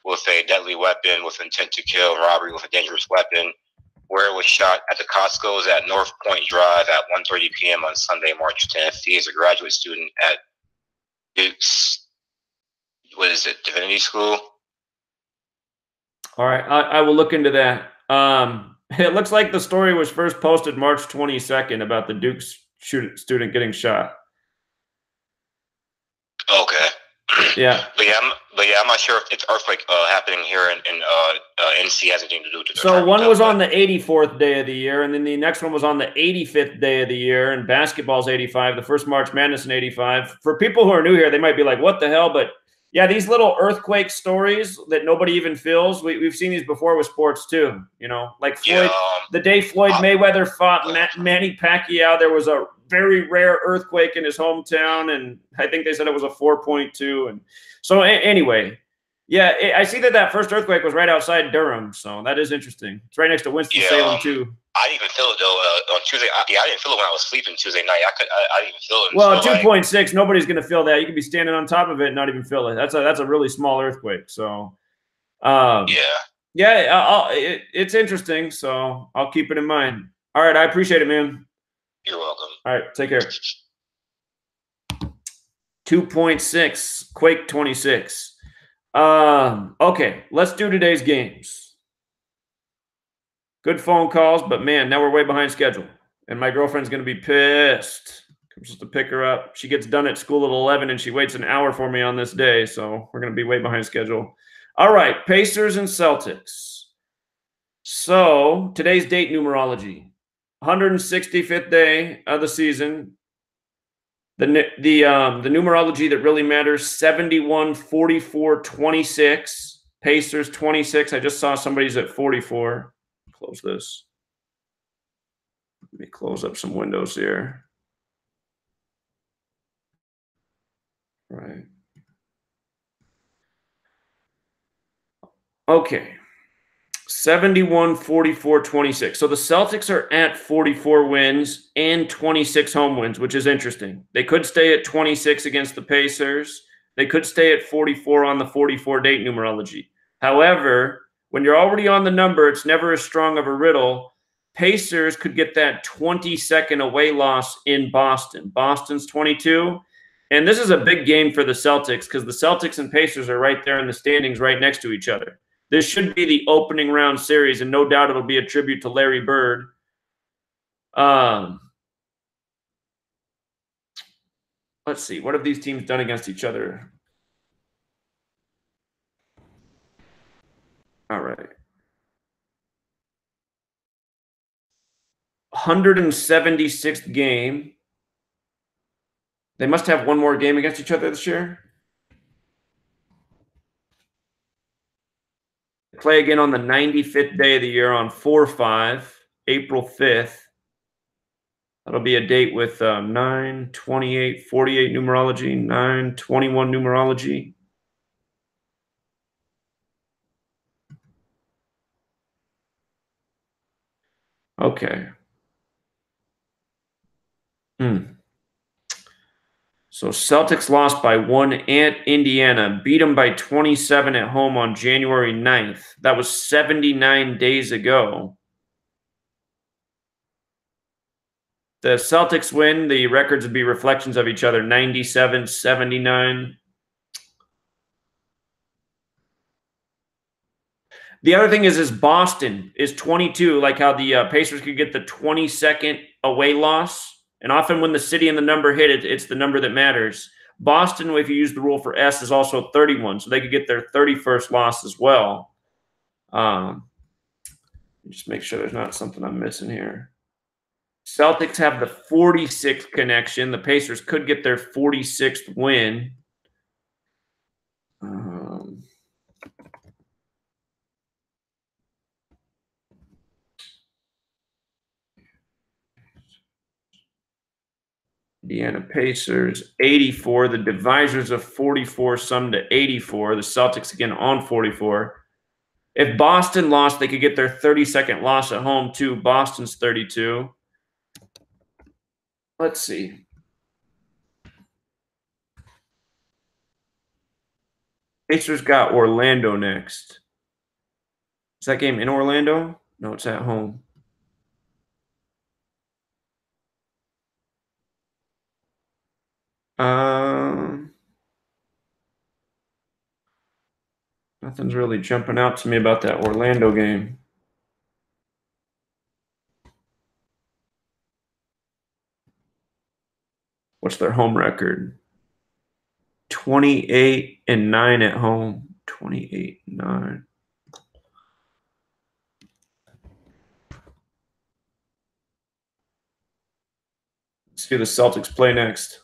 with a deadly weapon with intent to kill and robbery with a dangerous weapon. Ware was shot at the Costco's at North Point Drive at 1:30 p.m. on Sunday, March 10th. He is a graduate student at Duke's Divinity School. All right, I will look into that. It looks like the story was first posted March 22nd about the Duke student getting shot. Okay. Yeah. But yeah, I'm not sure if it's earthquake happening here in NC has anything to do with it. So one was on the 84th day of the year, and then the next one was on the 85th day of the year, and basketball's 85, the first March Madness in 85. For people who are new here, they might be like, what the hell? But yeah, these little earthquake stories that nobody even feels, we've seen these before with sports too. You know, like Floyd, the day Floyd Mayweather fought Manny Pacquiao, there was a very rare earthquake in his hometown, and I think they said it was a 4.2. And so anyway, yeah, I see that first earthquake was right outside Durham, so that is interesting. It's right next to Winston-Salem too. I didn't even feel it though on Tuesday. I didn't feel it when I was sleeping Tuesday night. I didn't even feel it. Well, 2.6, nobody's going to feel that. You could be standing on top of it and not even feel it. That's a really small earthquake. So, it's interesting. So I'll keep it in mind. All right, I appreciate it, man. You're welcome. All right, take care. 2.6, Quake 26. Okay, let's do today's games. Good phone calls, but man, now we're way behind schedule. And my girlfriend's going to be pissed. I'm supposed to pick her up. She gets done at school at 11, and she waits an hour for me on this day, so we're going to be way behind schedule. All right, Pacers and Celtics. So today's date numerology. 165th day of the season. The numerology that really matters, 71, 44, 26. Pacers, 26. I just saw somebody's at 44. Close this. Let me close up some windows here. All right. Okay. 71, 44, 26. So the Celtics are at 44 wins and 26 home wins, which is interesting. They could stay at 26 against the Pacers. They could stay at 44 on the 44 date numerology. However, when you're already on the number, it's never as strong of a riddle. Pacers could get that 22nd away loss in Boston. Boston's 22. And this is a big game for the Celtics because the Celtics and Pacers are right there in the standings right next to each other. This should be the opening round series, and no doubt it'll be a tribute to Larry Bird. Let's see. What have these teams done against each other? All right. 176th game. They must have one more game against each other this year. They play again on the 95th day of the year on 4/5, April 5th. That'll be a date with 9, 28, 48 numerology, 9, 21 numerology. Okay. So Celtics lost by 1 at Indiana, beat them by 27 at home on January 9th. That was 79 days ago. The Celtics win, the records would be reflections of each other, 97, 79. The other thing is Boston is 22, like how the Pacers could get the 22nd away loss. And often when the city and the number hit it, it's the number that matters. Boston, if you use the rule for S, is also 31, so they could get their 31st loss as well. Just make sure there's not something I'm missing here. Celtics have the 46th connection. The Pacers could get their 46th win. Indiana Pacers, 84. The divisors of 44 sum to 84. The Celtics again on 44. If Boston lost, they could get their 32nd loss at home too. Boston's 32. Let's see. Pacers got Orlando next. Is that game in Orlando? No, it's at home. Nothing's really jumping out to me about that Orlando game. What's their home record? 28-9 at home. 28-9. Let's see who the Celtics play next.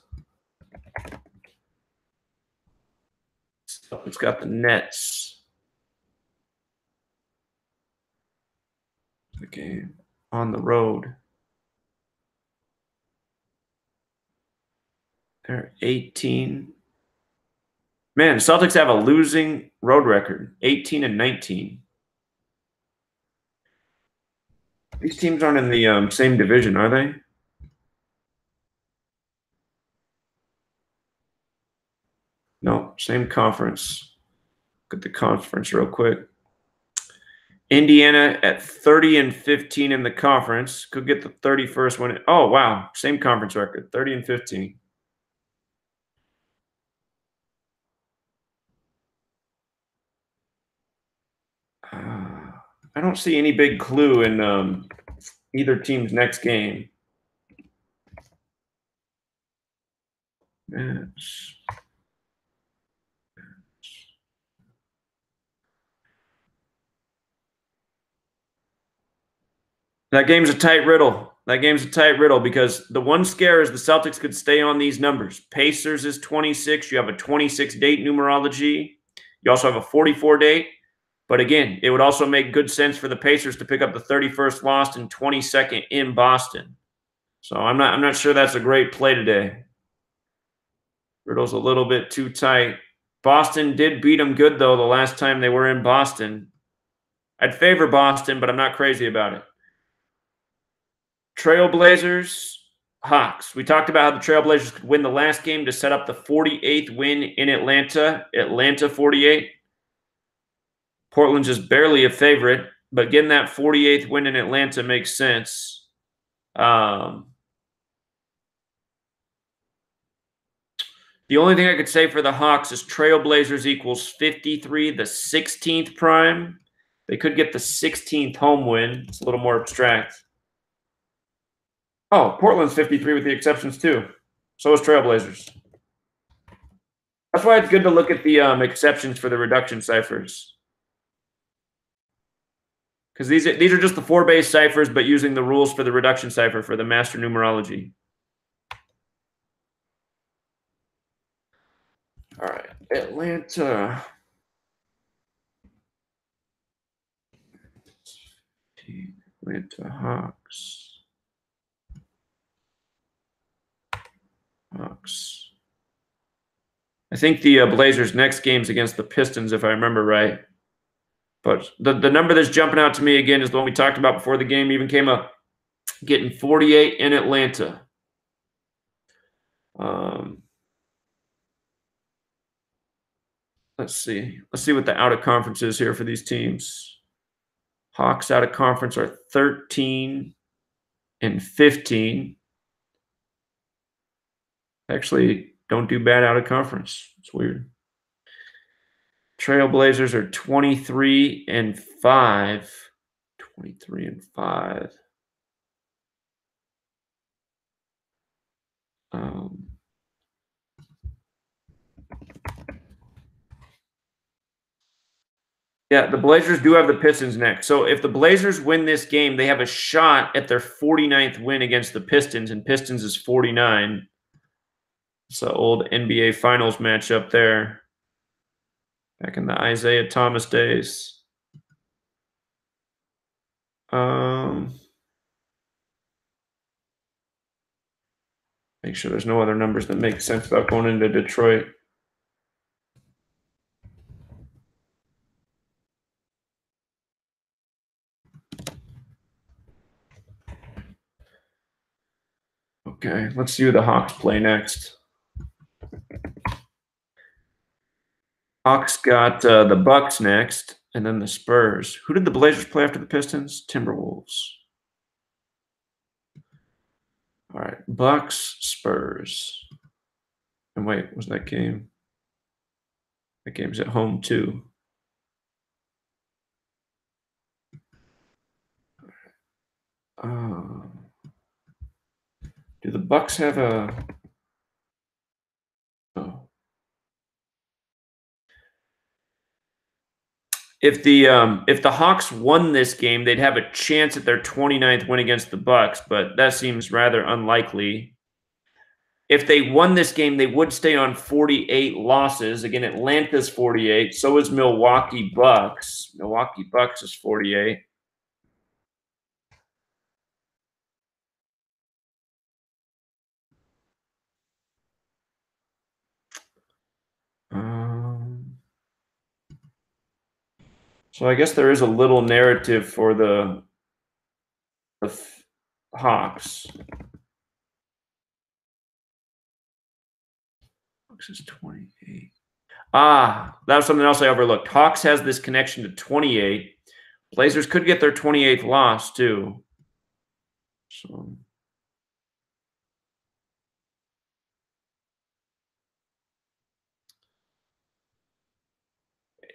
Celtics got the Nets. The game on the road. They're 18. Man, Celtics have a losing road record, 18 and 19. These teams aren't in the same division, are they? No, same conference. Look at the conference real quick. Indiana at 30 and 15 in the conference. Could get the 31st win. Oh, wow. Same conference record, 30 and 15. I don't see any big clue in either team's next game. Match. That game's a tight riddle. That game's a tight riddle because the one scare is the Celtics could stay on these numbers. Pacers is 26. You have a 26 date numerology. You also have a 44 date. But again, it would also make good sense for the Pacers to pick up the 31st loss and 22nd in Boston. So I'm not sure that's a great play today. Riddle's a little bit too tight. Boston did beat them good, though, the last time they were in Boston. I'd favor Boston, but I'm not crazy about it. Trailblazers, Hawks. We talked about how the Trailblazers could win the last game to set up the 48th win in Atlanta. Atlanta 48. Portland's just barely a favorite, but getting that 48th win in Atlanta makes sense. The only thing I could say for the Hawks is Trailblazers equals 53, the 16th prime. They could get the 16th home win. It's a little more abstract. Oh, Portland's 53 with the exceptions too. So is Trailblazers. That's why it's good to look at the exceptions for the reduction ciphers. Because these are just the 4 base ciphers, but using the rules for the reduction cipher for the master numerology. All right, Atlanta. Atlanta Hawks. I think the Blazers' next game's against the Pistons, if I remember right. But the number that's jumping out to me again is the one we talked about before the game even came up. Getting 48 in Atlanta. Let's see. Let's see what the out of conference is here for these teams. Hawks out of conference are 13 and 15. Actually, don't do bad out of conference. It's weird. Trailblazers are 23 and 5. 23 and 5. Yeah, the Blazers do have the Pistons next. So if the Blazers win this game, they have a shot at their 49th win against the Pistons, and Pistons is 49. It's an old NBA Finals matchup there. Back in the Isaiah Thomas days. Make sure there's no other numbers that make sense about going into Detroit. Okay, let's see who the Hawks play next. Hawks got the Bucks next, and then the Spurs. Who did the Blazers play after the Pistons? Timberwolves. All right, Bucks, Spurs. And wait, was that game? That game's at home too. Do the Bucks have a? Oh. If the Hawks won this game, they'd have a chance at their 29th win against the Bucks, but that seems rather unlikely. If they won this game, they would stay on 48 losses. Again, Atlanta's 48. So is Milwaukee Bucks. Milwaukee Bucks is 48. So I guess there is a little narrative for the Hawks. Hawks is 28. Ah, that was something else I overlooked. Hawks has this connection to 28. Blazers could get their 28th loss too. So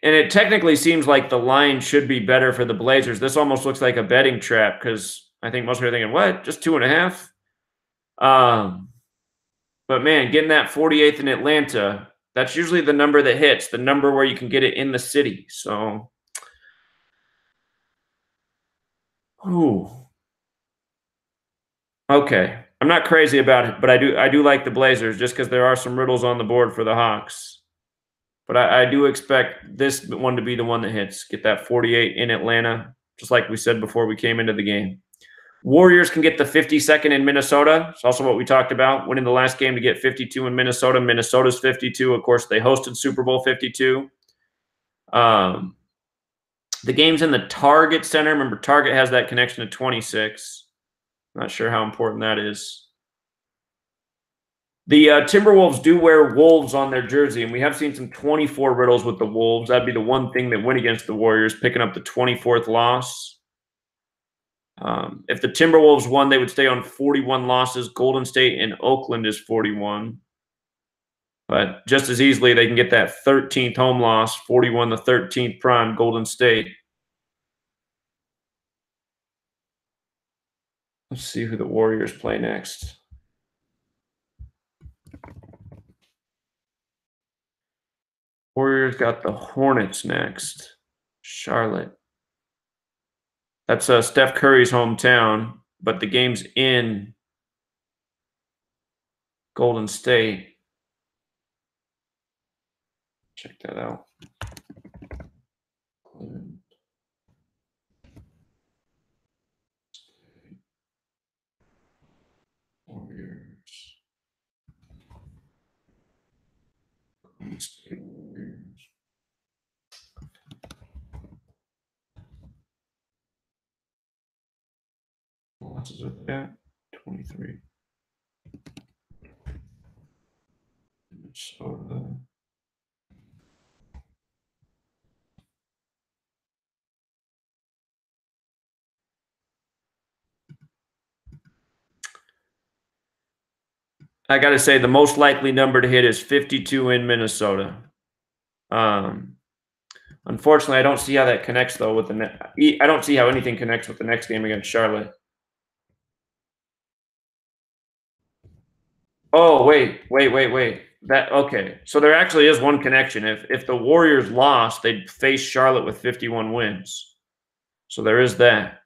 and it technically seems like the line should be better for the Blazers. This almost looks like a betting trap because I think most people are thinking, what? Just 2.5? But man, getting that 48th in Atlanta, that's usually the number that hits, the number where you can get it in the city. So, ooh. Okay. I'm not crazy about it, but I do like the Blazers just because there are some riddles on the board for the Hawks. But I do expect this one to be the one that hits. Get that 48 in Atlanta, just like we said before we came into the game. Warriors can get the 52nd in Minnesota. It's also what we talked about. Winning the last game to get 52 in Minnesota. Minnesota's 52. Of course, they hosted Super Bowl 52. The game's in the Target Center. Remember, Target has that connection to 26. Not sure how important that is. The Timberwolves do wear wolves on their jersey, and we have seen some 24 riddles with the Wolves. That'd be the one thing that went against the Warriors, picking up the 24th loss. If the Timberwolves won, they would stay on 41 losses. Golden State and Oakland is 41. But just as easily, they can get that 13th home loss, 41 to 13th prime Golden State. Let's see who the Warriors play next. Warriors got the Hornets next. Charlotte. That's Steph Curry's hometown, but the game's in Golden State. Check that out. Warriors. Golden State Warriors. Losses with that 23. Minnesota. I got to say, the most likely number to hit is 52 in Minnesota. Unfortunately, I don't see how that connects, though, with I don't see how anything connects with the next game against Charlotte. Oh, wait. Okay. So there actually is one connection. If the Warriors lost, they'd face Charlotte with 51 wins. So there is that.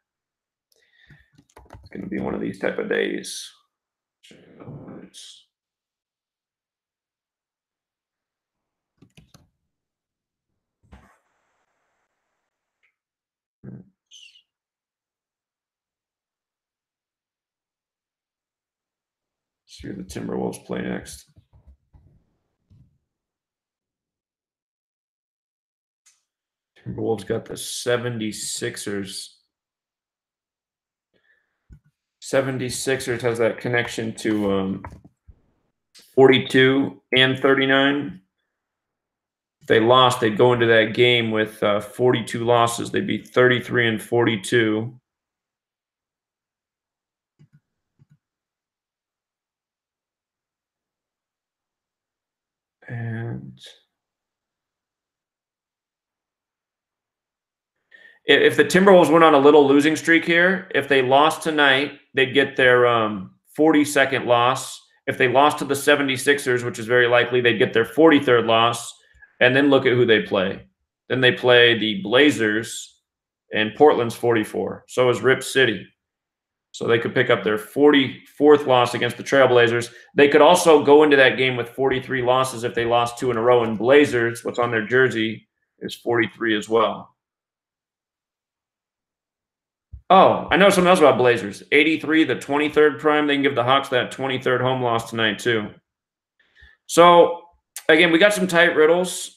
It's going to be one of these type of days. See who the Timberwolves play next. Timberwolves got the 76ers. 76ers has that connection to 42 and 39. If they lost, they'd go into that game with 42 losses. They'd be 33 and 42. And if the Timberwolves went on a little losing streak here, if they lost tonight, they'd get their 42nd loss. If they lost to the 76ers, which is very likely, they'd get their 43rd loss. And then look at who they play. Then they play the Blazers, and Portland's 44. So is Rip City. So they could pick up their 44th loss against the Trailblazers. They could also go into that game with 43 losses if they lost 2 in a row. And Blazers, what's on their jersey, is 43 as well. Oh, I know something else about Blazers. 83, the 23rd prime. They can give the Hawks that 23rd home loss tonight too. So, again, we got some tight riddles.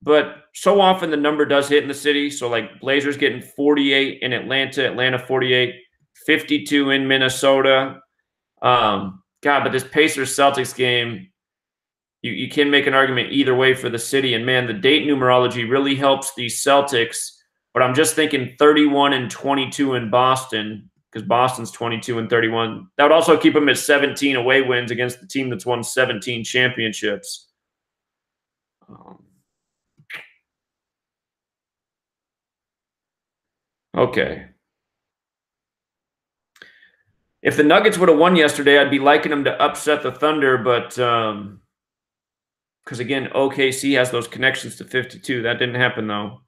but so often the number does hit in the city. So like Blazers getting 48 in Atlanta, Atlanta 48, 52 in Minnesota. God, but this Pacers-Celtics game, you can make an argument either way for the city. And man, the date numerology really helps the Celtics. But I'm just thinking 31 and 22 in Boston, because Boston's 22 and 31. That would also keep them at 17 away wins against the team that's won 17 championships. Okay. If the Nuggets would have won yesterday, I'd be liking them to upset the Thunder, but because again, OKC has those connections to 52. That didn't happen though.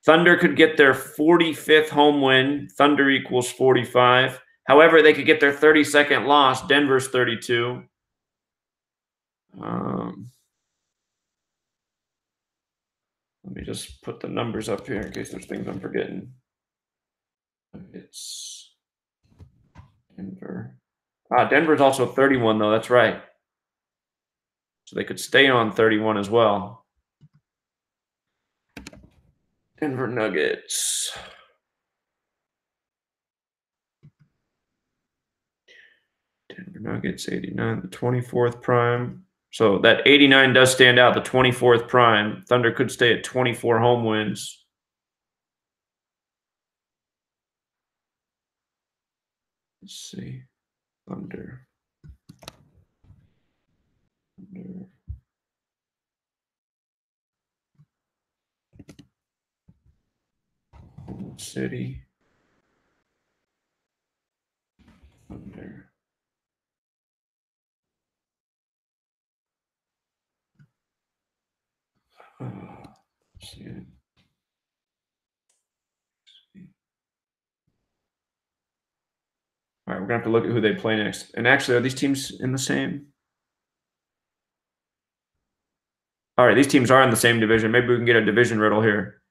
Thunder could get their 45th home win. Thunder equals 45. However, they could get their 32nd loss. Denver's 32. Let me just put the numbers up here in case there's things I'm forgetting. It's Denver. Denver's also 31, though. That's right. So they could stay on 31 as well. Denver Nuggets. Denver Nuggets, 89, the 24th prime. So that 89 does stand out, the 24th prime. Thunder could stay at 24 home wins. Let's see. Thunder. Home city. Thunder. Let's see it. All right, we're going to have to look at who they play next. And actually, are these teams in the same? All right, these teams are in the same division. Maybe we can get a division riddle here.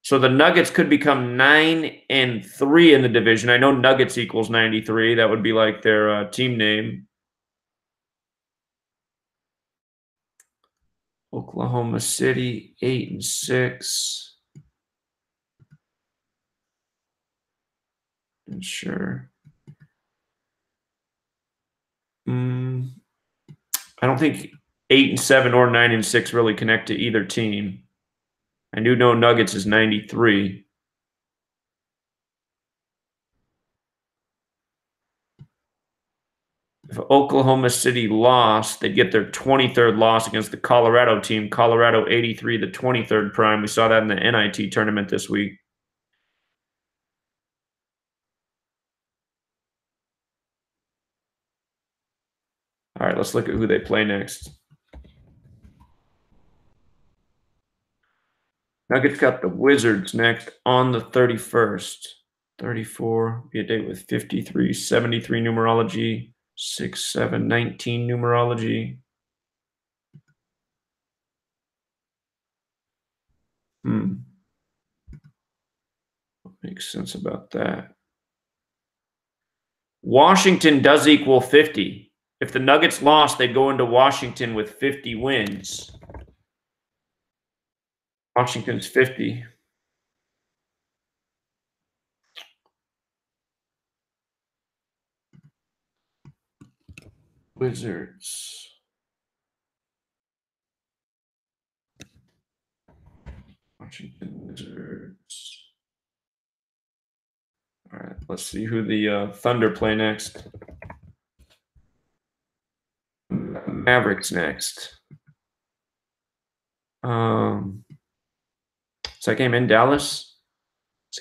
So the Nuggets could become 9-3 in the division. I know Nuggets equals 93. That would be like their team name. Oklahoma City, 8-6. And sure. I don't think 8-7 or 9-6 really connect to either team. I do know Nuggets is 93. If Oklahoma City lost, they'd get their 23rd loss against the Colorado team. Colorado 83, the 23rd prime. We saw that in the NIT tournament this week. All right, let's look at who they play next. Nuggets got the Wizards next on the 31st. 34, be a date with 53, 73 numerology, 6, 7, 19 numerology. What makes sense about that? Washington does equal 50. If the Nuggets lost, they'd go into Washington with 50 wins. Washington's 50. Wizards. Washington Wizards. All right, let's see who the Thunder play next. Mavericks next. Is that game in Dallas?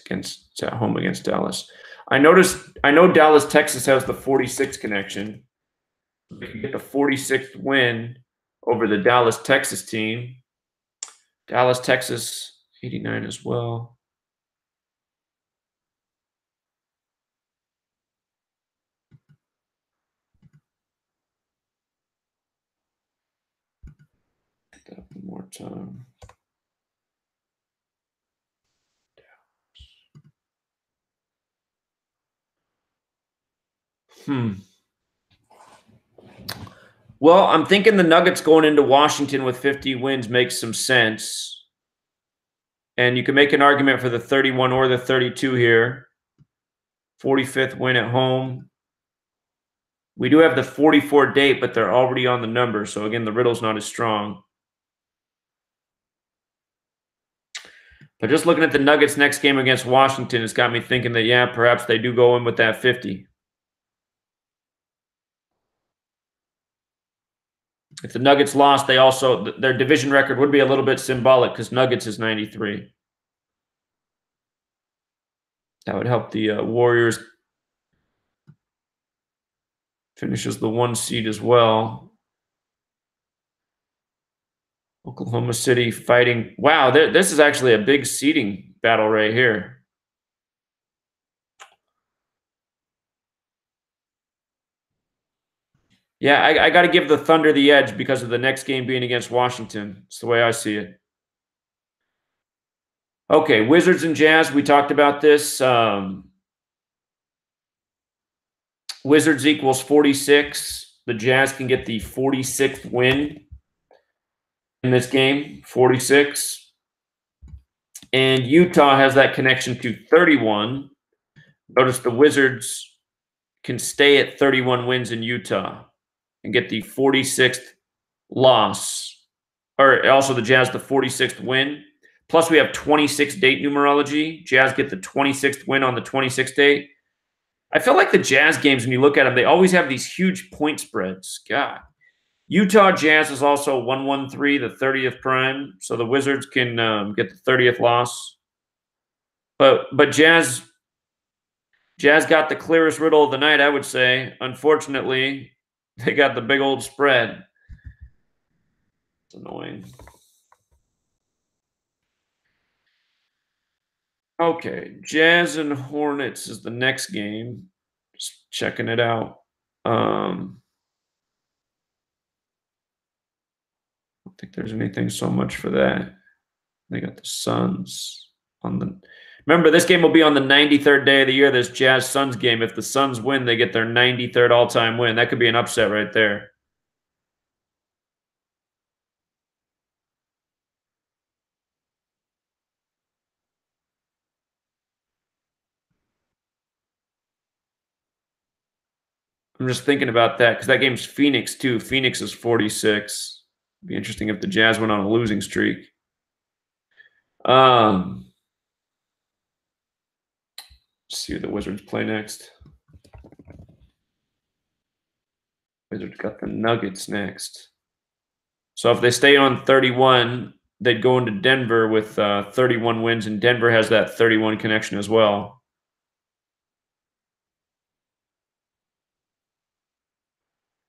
It's at home against Dallas. I know Dallas, Texas has the 46 connection. They can get the 46th win over the Dallas, Texas team. Dallas, Texas, 89 as well. Get that one more time. Well, I'm thinking the Nuggets going into Washington with 50 wins makes some sense. And you can make an argument for the 31 or the 32 here. 45th win at home. We do have the 44 date, but they're already on the number. So, again, the riddle's not as strong. But just looking at the Nuggets' next game against Washington, it's got me thinking that, yeah, perhaps they do go in with that 50. If the Nuggets lost, they also, their division record would be a little bit symbolic because Nuggets is 93. That would help the Warriors finish as the 1 seed as well. Oklahoma City fighting. Wow, this is actually a big seeding battle right here. Yeah, I got to give the Thunder the edge because of the next game being against Washington. It's the way I see it. Okay, Wizards and Jazz, we talked about this. Wizards equals 46. The Jazz can get the 46th win in this game, 46. And Utah has that connection to 31. Notice the Wizards can stay at 31 wins in Utah and get the 46th loss. Or also the Jazz, the 46th win. Plus we have 26 date numerology. Jazz get the 26th win on the 26th date. I feel like the Jazz games, when you look at them, they always have these huge point spreads. God. Utah Jazz is also 113, the 30th prime. So the Wizards can get the 30th loss. But Jazz got the clearest riddle of the night, I would say. Unfortunately, they got the big old spread. It's annoying. Okay, Jazz and Hornets is the next game. Just checking it out. I don't think there's anything so much for that. They got the Suns on the. Remember, this game will be on the 93rd day of the year. This Jazz Suns game. If the Suns win, they get their 93rd all-time win. That could be an upset right there. I'm just thinking about that because that game's Phoenix too. Phoenix is 46. It'd be interesting if the Jazz went on a losing streak. Let's see who the Wizards play next. Wizards got the Nuggets next. So if they stay on 31, they'd go into Denver with 31 wins, and Denver has that 31 connection as well.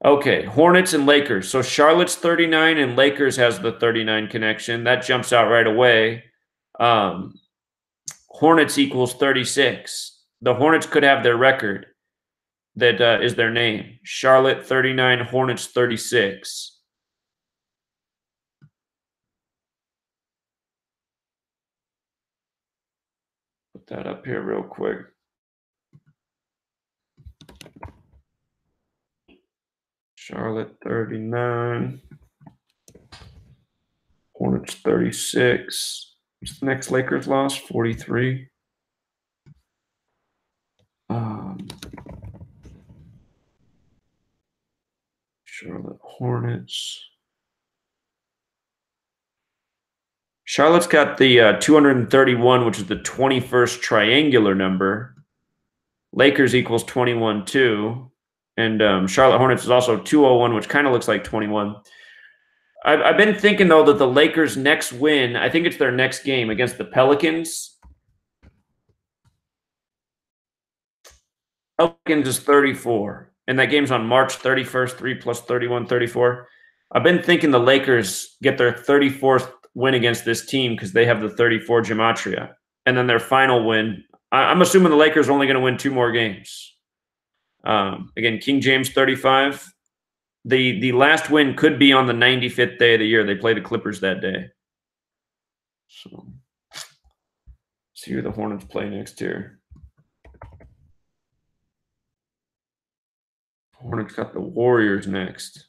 Okay, Hornets and Lakers. So Charlotte's 39 and Lakers has the 39 connection. That jumps out right away. Hornets equals 36. The Hornets could have their record. That is their name. Charlotte 39, Hornets 36. Put that up here real quick. Charlotte 39. Hornets 36. What's the next Lakers loss? 43. Charlotte Hornets. Charlotte's got the 231, which is the 21st triangular number. Lakers equals 21 too. And Charlotte Hornets is also 201, which kind of looks like 21. I've been thinking, though, that the Lakers' next win, I think it's their next game against the Pelicans. Pelicans is 34, and that game's on March 31st, 3 plus 31, 34. I've been thinking the Lakers get their 34th win against this team because they have the 34 Gematria. And then their final win, I'm assuming the Lakers are only going to win 2 more games. Again, King James 35. The last win could be on the 95th day of the year. They play the Clippers that day. So, see who the Hornets play next here. Hornets got the Warriors next.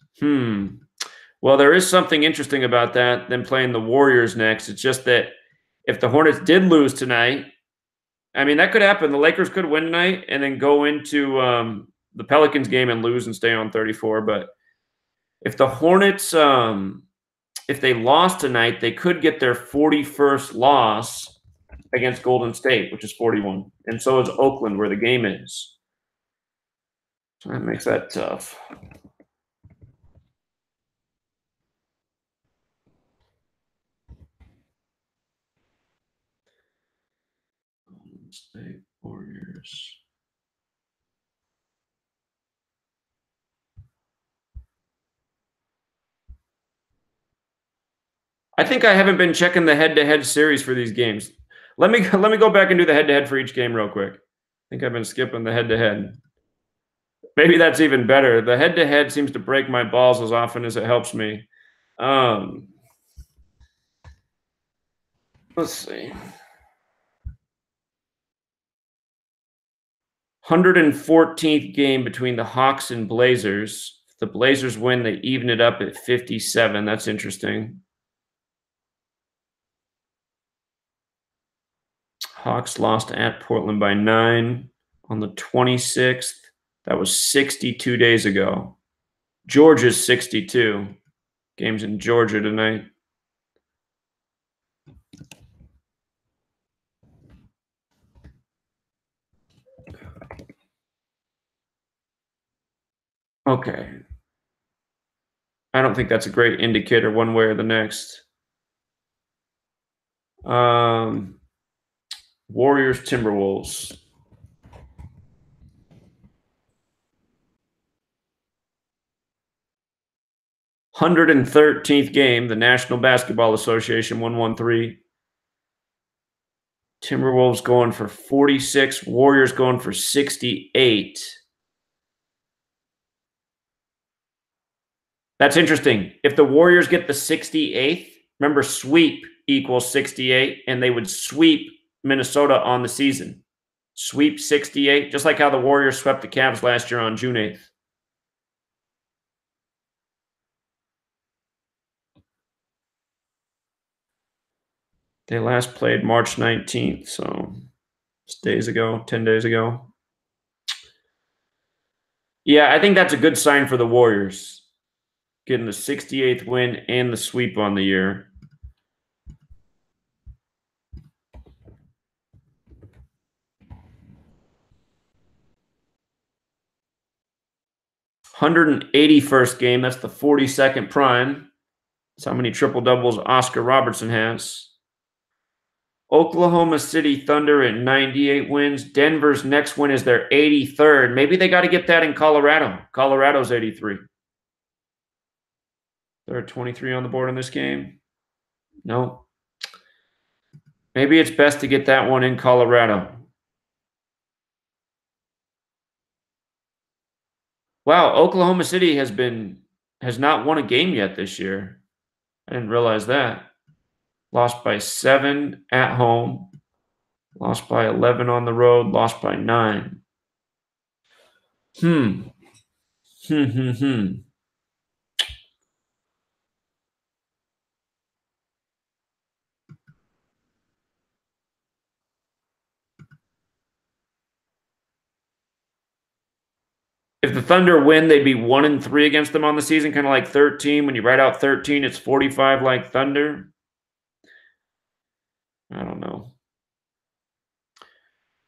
Well, there is something interesting about that, them playing the Warriors next. It's just that if the Hornets did lose tonight, I mean, that could happen. The Lakers could win tonight and then go into the Pelicans game and lose and stay on 34. But if the Hornets, if they lost tonight, they could get their 41st loss against Golden State, which is 41. And so is Oakland, where the game is. So that makes that tough. Golden State Warriors. I think I haven't been checking the head-to-head series for these games. Let me go back and do the head-to-head for each game real quick. I think I've been skipping the head-to-head. Maybe that's even better. The head-to-head seems to break my balls as often as it helps me. Let's see. 114th game between the Hawks and Blazers. If the Blazers win, they even it up at 57. That's interesting. Hawks lost at Portland by 9 on the 26th. That was 62 days ago. Georgia's 62. Games in Georgia tonight. Okay. I don't think that's a great indicator one way or the next. Warriors, Timberwolves. $113th game, the National Basketball Association 113. Timberwolves going for 46, Warriors going for 68. That's interesting. If the Warriors get the 68th, remember sweep equals 68, and they would sweep Minnesota on the season. Sweep 68, just like how the Warriors swept the Cavs last year on June 8th. They last played March 19th, so it's days ago, 10 days ago. Yeah, I think that's a good sign for the Warriors, getting the 68th win and the sweep on the year. $181st game, that's the 42nd prime. That's how many triple-doubles Oscar Robertson has. Oklahoma City Thunder at 98 wins. Denver's next win is their 83rd. Maybe they got to get that in Colorado. Colorado's 83. They're at 23 on the board in this game. No. Maybe it's best to get that one in Colorado. Wow, Oklahoma City has not won a game yet this year. I didn't realize that. Lost by 7 at home. Lost by 11 on the road. Lost by 9. If the Thunder win, they'd be 1-3 against them on the season, kind of like 13. When you write out 13, it's 45 like Thunder. I don't know.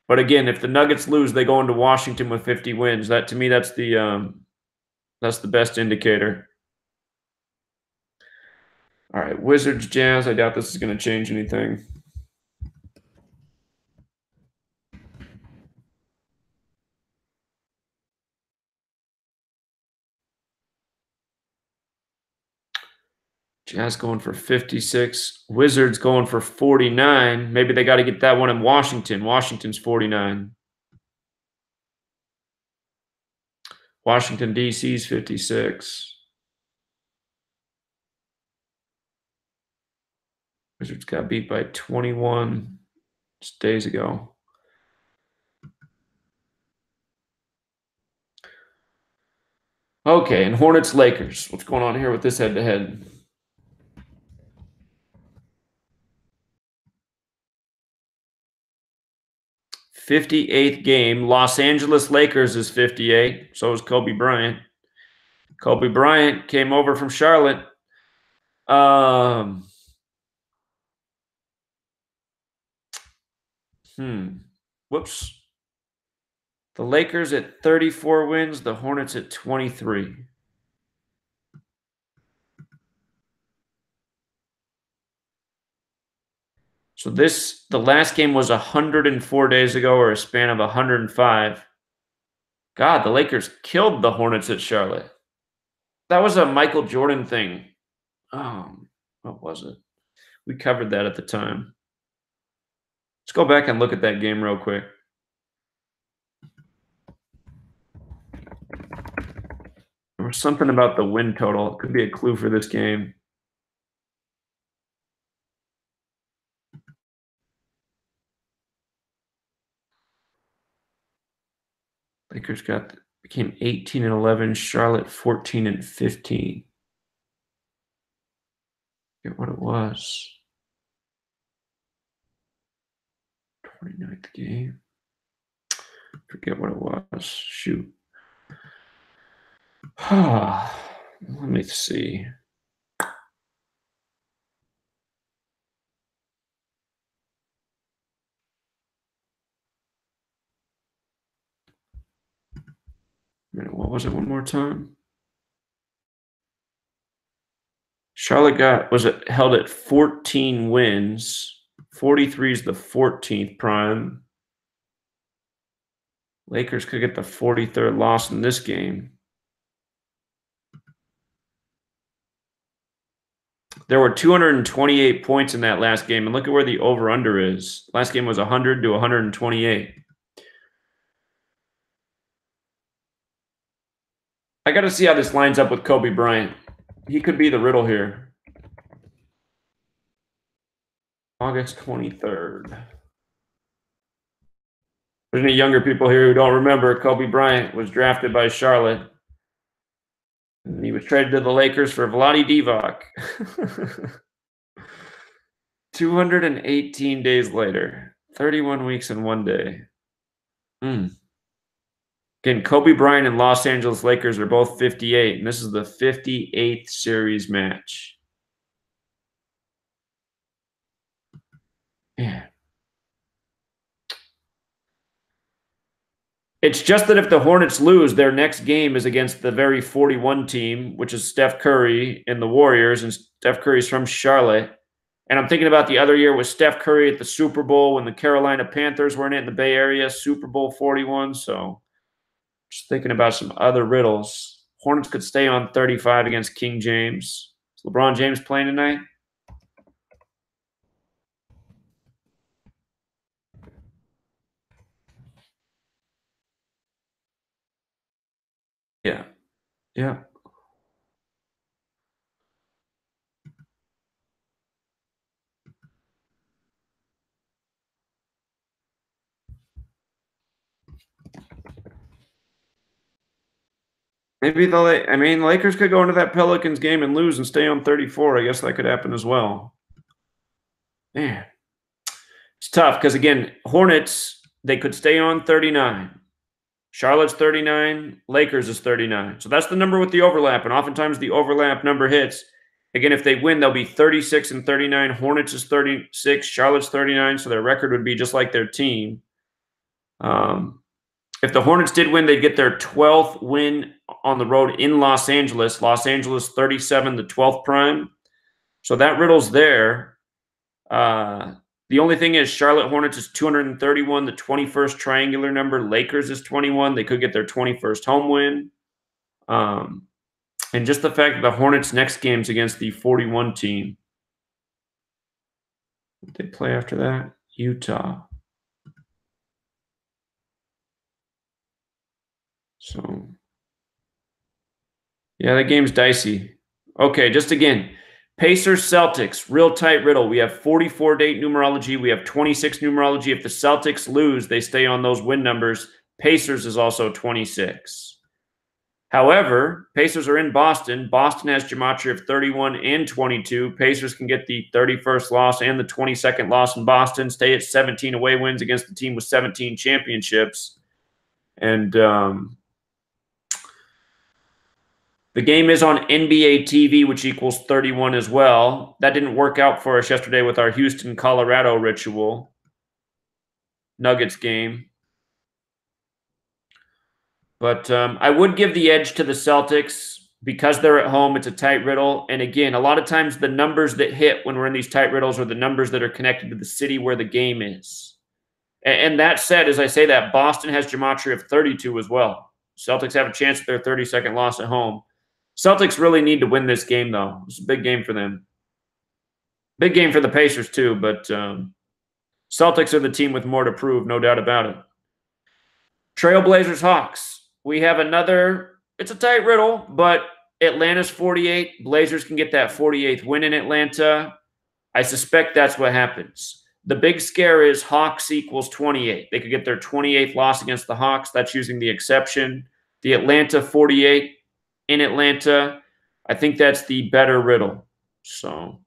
But again, if the Nuggets lose, they go into Washington with 50 wins. That to me, that's the best indicator. All right, Wizards, Jazz. I doubt this is going to change anything. Jazz going for 56. Wizards going for 49. Maybe they got to get that one in Washington. Washington's 49. Washington, D.C.'s 56. Wizards got beat by 21 just days ago. Okay, and Hornets Lakers. What's going on here with this head-to-head? '58th game. Los Angeles Lakers is 58. So is Kobe Bryant. Kobe Bryant came over from Charlotte. Whoops. The Lakers at 34 wins. The Hornets at 23. So the last game was 104 days ago, or a span of 105. God, the Lakers killed the Hornets at Charlotte. That was a Michael Jordan thing. What was it? We covered that at the time. Let's go back and look at that game real quick. There was something about the win total. It could be a clue for this game. Lakers became 18-11. Charlotte 14-15. Forget what it was. 29th game. Forget what it was. Shoot. Let me see. What was it one more time? Charlotte was held at 14 wins. 43 is the 14th prime. Lakers could get the 43rd loss in this game. There were 228 points in that last game, and look at where the over-under is. Last game was 100 to 128. I got to see how this lines up with Kobe Bryant. He could be the riddle here. August 23rd. There's any younger people here who don't remember Kobe Bryant was drafted by Charlotte. And he was traded to the Lakers for Vlade Divac. 218 days later. 31 weeks and 1 day. Again, Kobe Bryant and Los Angeles Lakers are both 58, and this is the 58th series match. Yeah. It's just that if the Hornets lose, their next game is against the very 41 team, which is Steph Curry and the Warriors, and Steph Curry's from Charlotte. And I'm thinking about the other year with Steph Curry at the Super Bowl when the Carolina Panthers were in it in the Bay Area, Super Bowl 41. So just thinking about some other riddles. Hornets could stay on 35 against King James. Is LeBron James playing tonight? Yeah. Yeah. Maybe the Lakers could go into that Pelicans game and lose and stay on 34. I guess that could happen as well. Man, it's tough because, again, Hornets, they could stay on 39. Charlotte's 39. Lakers is 39. So that's the number with the overlap, and oftentimes the overlap number hits. Again, if they win, they'll be 36 and 39. Hornets is 36. Charlotte's 39, so their record would be just like their team. If the Hornets did win, they'd get their 12th win on the road in Los Angeles. Los Angeles 37, the 12th prime. So that riddle's there. The only thing is Charlotte Hornets is 231, the 21st triangular number. Lakers is 21. They could get their 21st home win. And just the fact that the Hornets' next game's against the 41 team. They play after that? Utah. So, yeah, that game's dicey. Okay, just again, Pacers, Celtics, real tight riddle. We have 44-date numerology. We have 26 numerology. If the Celtics lose, they stay on those win numbers. Pacers is also 26. However, Pacers are in Boston. Boston has Gematria of 31 and 22. Pacers can get the 31st loss and the 22nd loss in Boston, stay at 17 away wins against the team with 17 championships. And the game is on NBA TV, which equals 31 as well. That didn't work out for us yesterday with our Houston, Colorado ritual. Nuggets game. But I would give the edge to the Celtics because they're at home. It's a tight riddle. And again, a lot of times the numbers that hit when we're in these tight riddles are the numbers that are connected to the city where the game is. And that said, as I say that, Boston has Gematria of 32 as well. Celtics have a chance at their 32nd loss at home. Celtics really need to win this game, though. It's a big game for them. Big game for the Pacers, too. But Celtics are the team with more to prove, no doubt about it. Trailblazers Hawks. We have another, it's a tight riddle, but Atlanta's 48. Blazers can get that 48th win in Atlanta. I suspect that's what happens. The big scare is Hawks equals 28. They could get their 28th loss against the Hawks. That's using the exception. The Atlanta 48 in Atlanta, I think that's the better riddle. So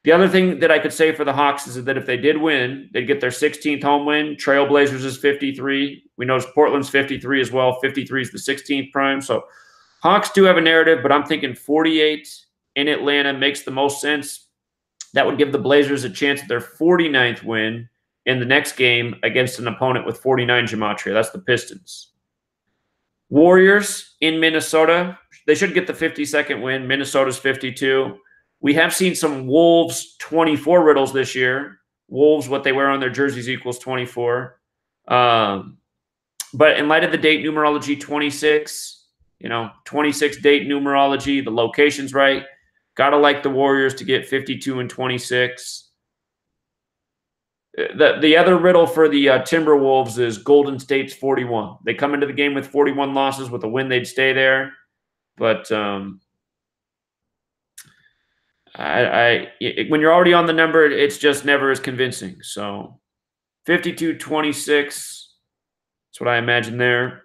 the other thing that I could say for the Hawks is that if they did win, they'd get their 16th home win. Trailblazers is 53. We know Portland's 53 as well. 53 is the 16th prime. So Hawks do have a narrative, but I'm thinking 48 in Atlanta makes the most sense. That would give the Blazers a chance at their 49th win in the next game against an opponent with 49 Gematria. That's the Pistons. Warriors in Minnesota. They should get the 52nd win. Minnesota's 52. We have seen some Wolves 24 riddles this year. Wolves, what they wear on their jerseys equals 24. But in light of the date numerology 26, 26 date numerology, the location's right. Got to like the Warriors to get 52 and 26. The other riddle for the Timberwolves is Golden State's 41. They come into the game with 41 losses. With a win, they'd stay there. But when you're already on the number, it's just never as convincing. So 52-26, that's what I imagine there.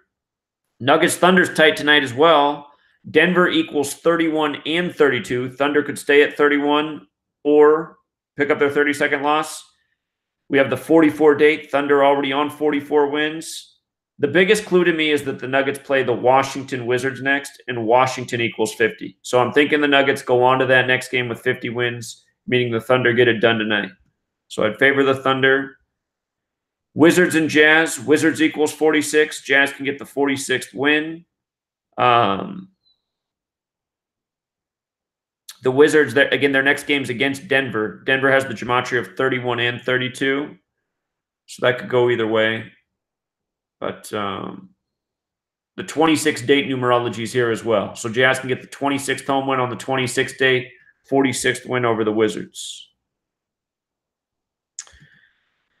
Nuggets Thunder's tight tonight as well. Denver equals 31 and 32. Thunder could stay at 31 or pick up their 32nd loss. We have the 44 date. Thunder already on 44 wins. The biggest clue to me is that the Nuggets play the Washington Wizards next, and Washington equals 50. So I'm thinking the Nuggets go on to that next game with 50 wins, meaning the Thunder get it done tonight. So I'd favor the Thunder. Wizards and Jazz. Wizards equals 46. Jazz can get the 46th win. The Wizards, again, their next game's against Denver. Denver has the Gematria of 31 and 32. So that could go either way. But the 26 date numerology is here as well. So Jazz can get the 26th home win on the 26th date, 46th win over the Wizards.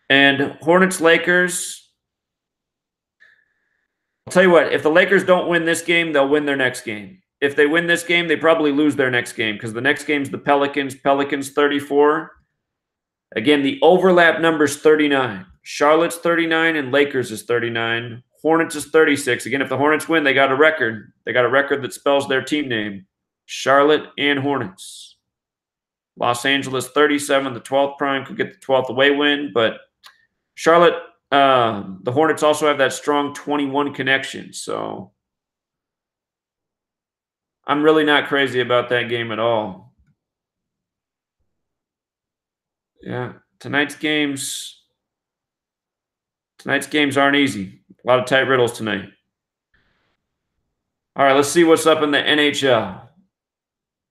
And Hornets-Lakers. I'll tell you what, if the Lakers don't win this game, they'll win their next game. If they win this game, they probably lose their next game because the next game's the Pelicans. Pelicans 34. Again, the overlap number's 39. Charlotte's 39 and Lakers is 39. Hornets is 36. Again, if the Hornets win, they got a record. They got a record that spells their team name. Charlotte and Hornets. Los Angeles 37. The 12th prime could get the 12th away win, but Charlotte, the Hornets also have that strong 21 connection. So I'm really not crazy about that game at all. Yeah, tonight's games aren't easy. A lot of tight riddles tonight. All right, let's see what's up in the NHL.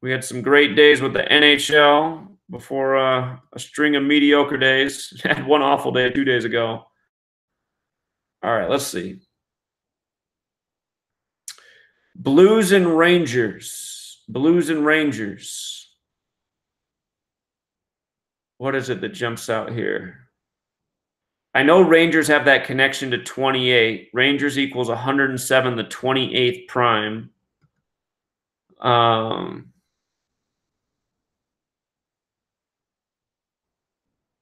We had some great days with the NHL before a string of mediocre days. Had one awful day 2 days ago. All right, let's see. Blues and Rangers. Blues and Rangers. What is it that jumps out here? I know Rangers have that connection to 28. Rangers equals 107, the 28th prime. I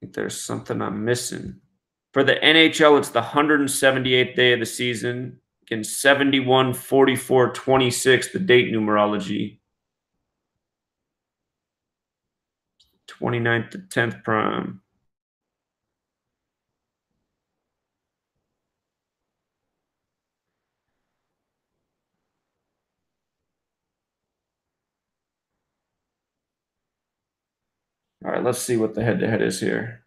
think there's something I'm missing. For the NHL, it's the 178th day of the season. Again, 71, 44, 26, the date numerology. 29th to 10th prime. All right, let's see what the head-to-head is here.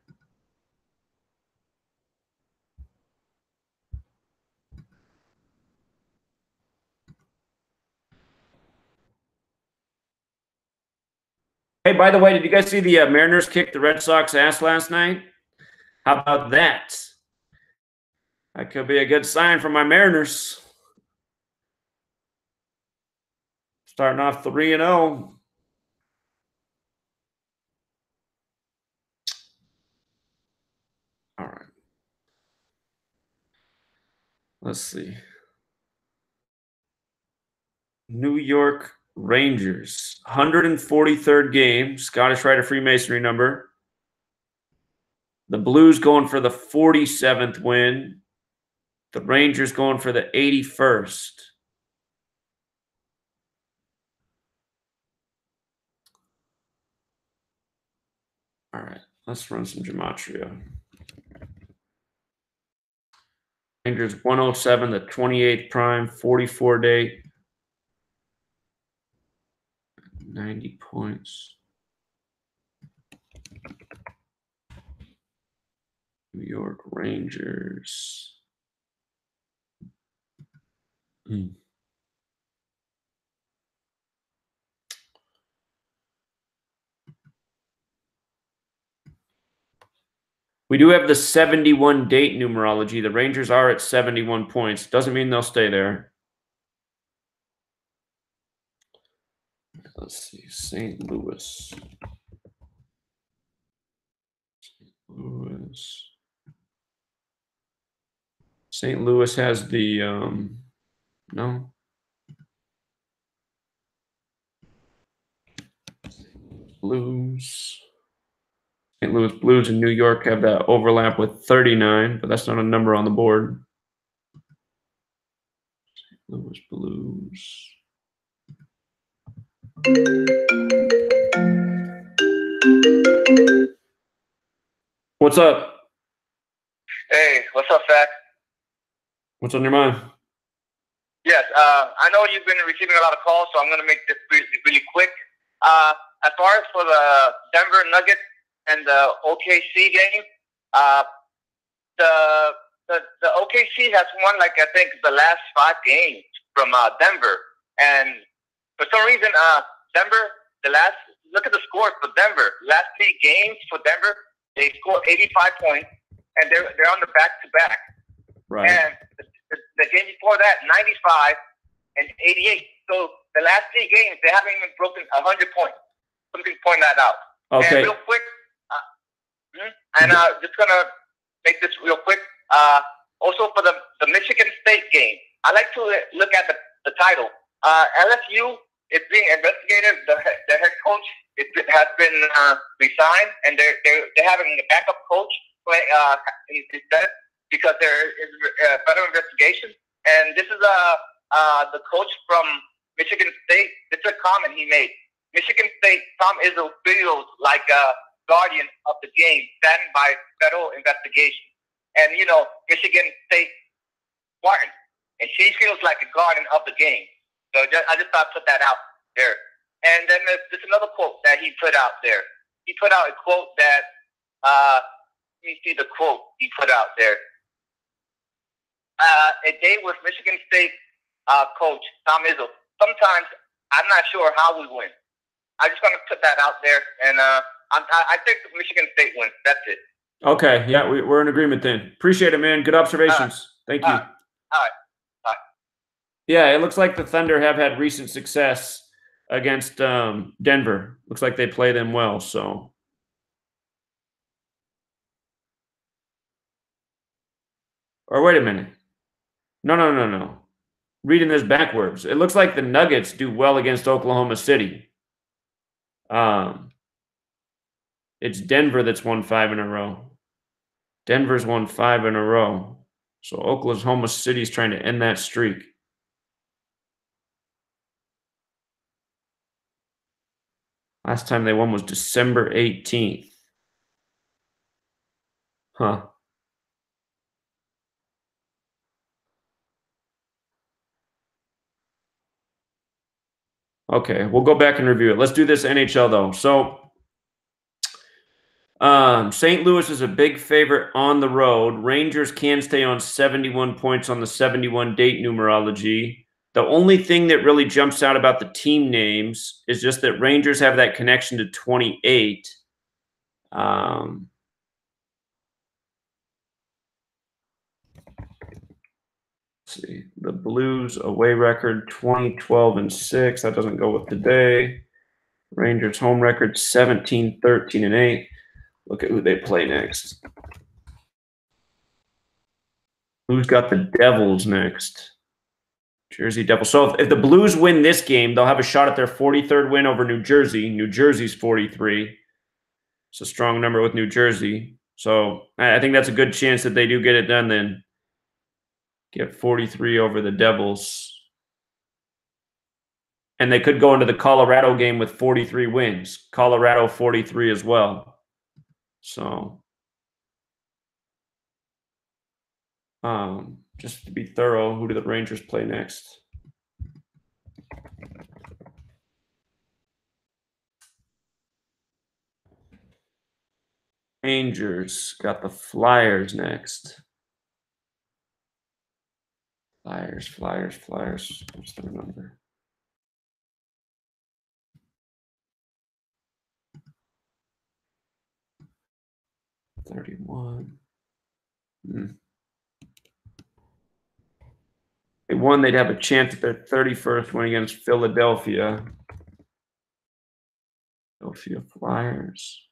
Hey, by the way, did you guys see the Mariners kick the Red Sox ass last night? How about that? That could be a good sign for my Mariners. Starting off 3-0. All right. Let's see. New York Rangers, 143rd game, Scottish Rite of Freemasonry number. The Blues going for the 47th win. The Rangers going for the 81st. All right, let's run some Gematria. Rangers 107, the 28th prime, 44 date. 90 points. New York Rangers. We do have the 71 date numerology. The Rangers are at 71 points. Doesn't mean they'll stay there. Let's see. St. Louis. St. Louis has the no. Blues. St. Louis Blues and New York have that overlap with 39, but that's not a number on the board. St. Louis Blues. What's up? Hey, what's up, Zach? What's on your mind? Yes, I know you've been receiving a lot of calls, so I'm going to make this really quick. As far as for the Denver Nuggets and the OKC game, the OKC has won, like, I think, the last 5 games from Denver. And for some reason, Denver, look at the scores for Denver. Last 3 games for Denver, they scored 85 points, and they're on the back-to-back. Right. And the game before that, 95 and 88. So the last 3 games, they haven't even broken 100 points. Something to point that out. Okay. And real quick, just going to make this real quick. Also for the Michigan State game, I like to look at the title. LSU is being investigated. The head coach has been resigned, and they're having a backup coach instead because there is a federal investigation. And this is the coach from Michigan State. This is a comment he made. Michigan State, Tom Izzo feels like a guardian of the game, standing by federal investigation. And, you know, Michigan State Spartan, and she feels like a guardian of the game. So I just thought I'd put that out there. And then there's another quote that he put out there. He put out a quote that, let me see the quote he put out there. A day with Michigan State coach Tom Izzo. Sometimes I'm not sure how we win. I'm just going to put that out there, and I think Michigan State wins. That's it. Okay, yeah, we're in agreement then. Appreciate it, man. Good observations. Thank you. All right. Yeah, it looks like the Thunder have had recent success against Denver. Looks like they play them well, so. Or wait a minute. No. Reading this backwards. It looks like the Nuggets do well against Oklahoma City. It's Denver that's won 5 in a row. Denver's won 5 in a row. So Oklahoma City's trying to end that streak. Last time they won was December 18th. Huh. Okay, we'll go back and review it. Let's do this NHL, though. So St. Louis is a big favorite on the road. Rangers can stay on 71 points on the 71 date numerology. The only thing that really jumps out about the team names is just that Rangers have that connection to 28. Let's see. The Blues away record 20-12-6. That doesn't go with today. Rangers home record 17-13-8. Look at who they play next. Who's got the Devils next? Jersey Devils. So if the Blues win this game, they'll have a shot at their 43rd win over New Jersey. New Jersey's 43. It's a strong number with New Jersey. So I think that's a good chance that they do get it done then. Get 43 over the Devils. And they could go into the Colorado game with 43 wins. Colorado 43 as well. So just to be thorough, who do the Rangers play next? Rangers got the Flyers next. Flyers. What's their number? $31. They won, they'd have a chance at their 31st win against Philadelphia. Philadelphia Flyers.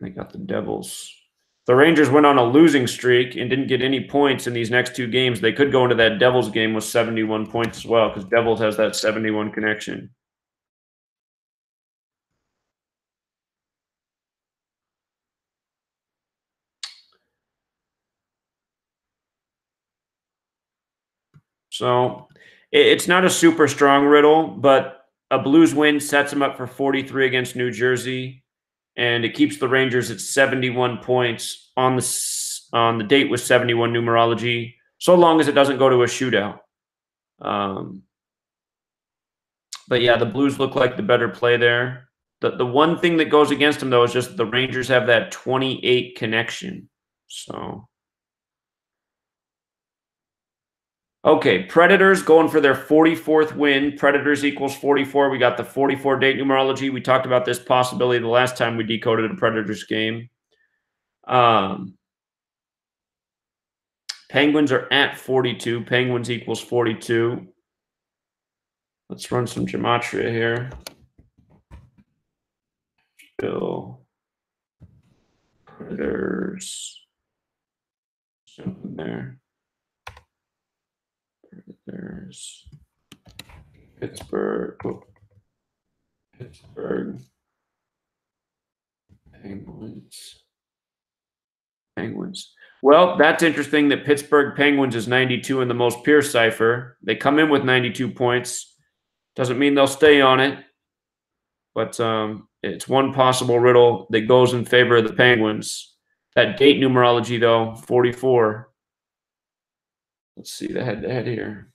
They got the Devils. The Rangers went on a losing streak and didn't get any points in these next two games. They could go into that Devils game with 71 points as well, because Devils has that 71 connection. So it's not a super strong riddle, but a Blues win sets them up for 43 against New Jersey, and it keeps the Rangers at 71 points on the date with 71 numerology, so long as it doesn't go to a shootout. But yeah, the Blues look like the better play there. The one thing that goes against them, though, is just the Rangers have that 28 connection. So okay, Predators going for their 44th win. Predators equals 44. We got the 44 date numerology. We talked about this possibility the last time we decoded a Predators game. Penguins are at 42. Penguins equals 42. Let's run some Gematria here. Bill. Predators. Something there. There's Pittsburgh. Oh. Pittsburgh. Penguins. Well, that's interesting that Pittsburgh Penguins is 92 in the most pure cipher. They come in with 92 points. Doesn't mean they'll stay on it. But it's one possible riddle that goes in favor of the Penguins. That date numerology, though, 44. Let's see the head-to-head here.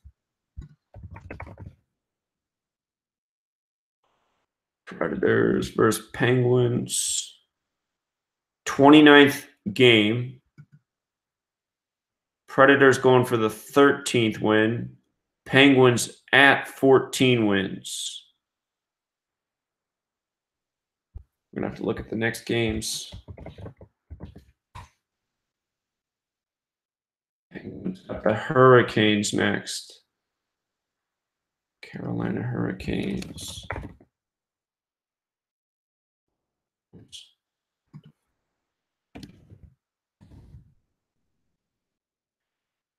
Predators versus Penguins. 29th game. Predators going for the 13th win. Penguins at 14 wins. We're going to have to look at the next games. Penguins got the Hurricanes next. Carolina Hurricanes.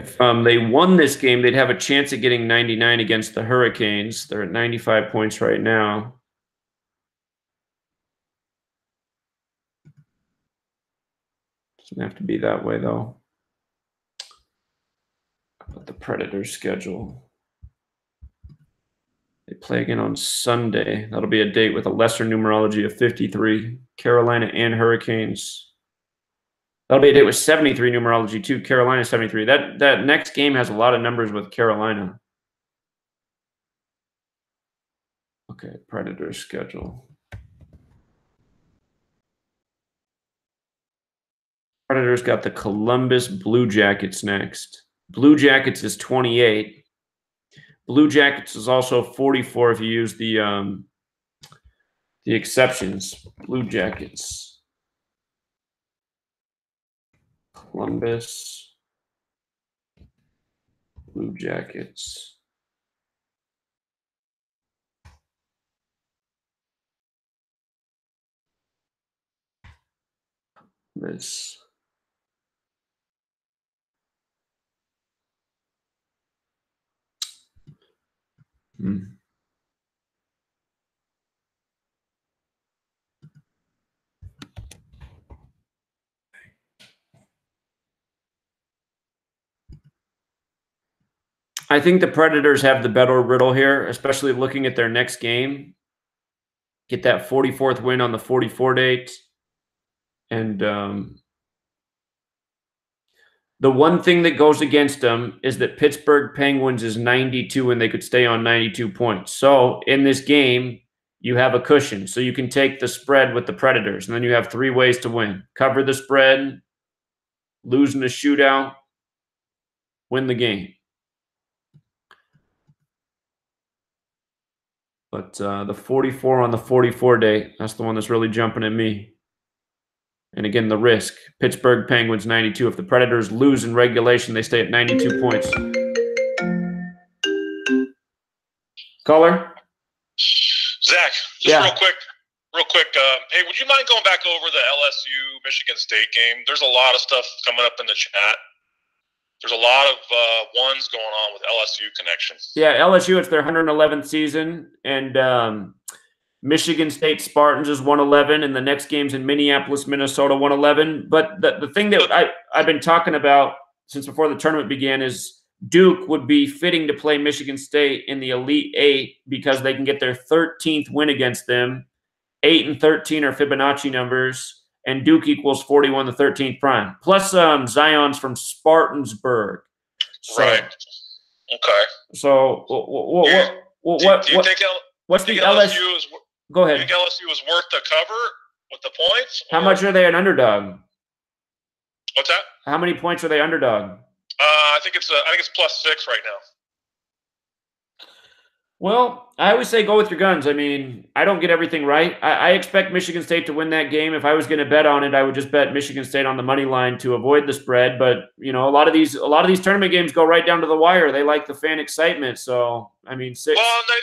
If they won this game, they'd have a chance at getting 99 against the Hurricanes. They're at 95 points right now. Doesn't have to be that way, though. How about the Predators' schedule? They play again on Sunday. That'll be a date with a lesser numerology of 53. Carolina and Hurricanes. That'll be a date with 73 numerology too. Carolina 73. That next game has a lot of numbers with Carolina. Okay, Predators schedule. Predators got the Columbus Blue Jackets next. Blue Jackets is 28. Blue Jackets is also 44 if you use the exceptions. Blue Jackets. Columbus Blue Jackets. This. I think the Predators have the better riddle here, especially looking at their next game. Get that 44th win on the 44 date. And the one thing that goes against them is that Pittsburgh Penguins is 92 and they could stay on 92 points. So in this game, you have a cushion. So you can take the spread with the Predators, and then you have 3 ways to win. Cover the spread, lose in a shootout, win the game. But the 44 on the 44 date, that's the one that's really jumping at me. And again, the risk. Pittsburgh Penguins 92. If the Predators lose in regulation, they stay at 92 points. Caller? Zach, just real quick. Hey, would you mind going back over the LSU Michigan State game? There's a lot of stuff coming up in the chat. There's a lot of ones going on with LSU connections. Yeah, LSU, it's their 111th season. And Michigan State Spartans is 111, and the next game's in Minneapolis, Minnesota, 111. But the thing that I've been talking about since before the tournament began is Duke would be fitting to play Michigan State in the Elite Eight because they can get their 13th win against them. 8 and 13 are Fibonacci numbers, and Duke equals 41 the 13th prime. Plus Zion's from Spartansburg. So, right. Okay. So do you think what's the LSU is? Go ahead. Do you think LSU is worth the cover with the points? How much are they an underdog? What's that? How many points are they underdog? I think it's +6 right now. Well, I always say go with your guns. I mean, I don't get everything right. I expect Michigan State to win that game. If I was going to bet on it, I would just bet Michigan State on the money line to avoid the spread. But you know, a lot of these tournament games go right down to the wire. They like the fan excitement. So I mean, Well, the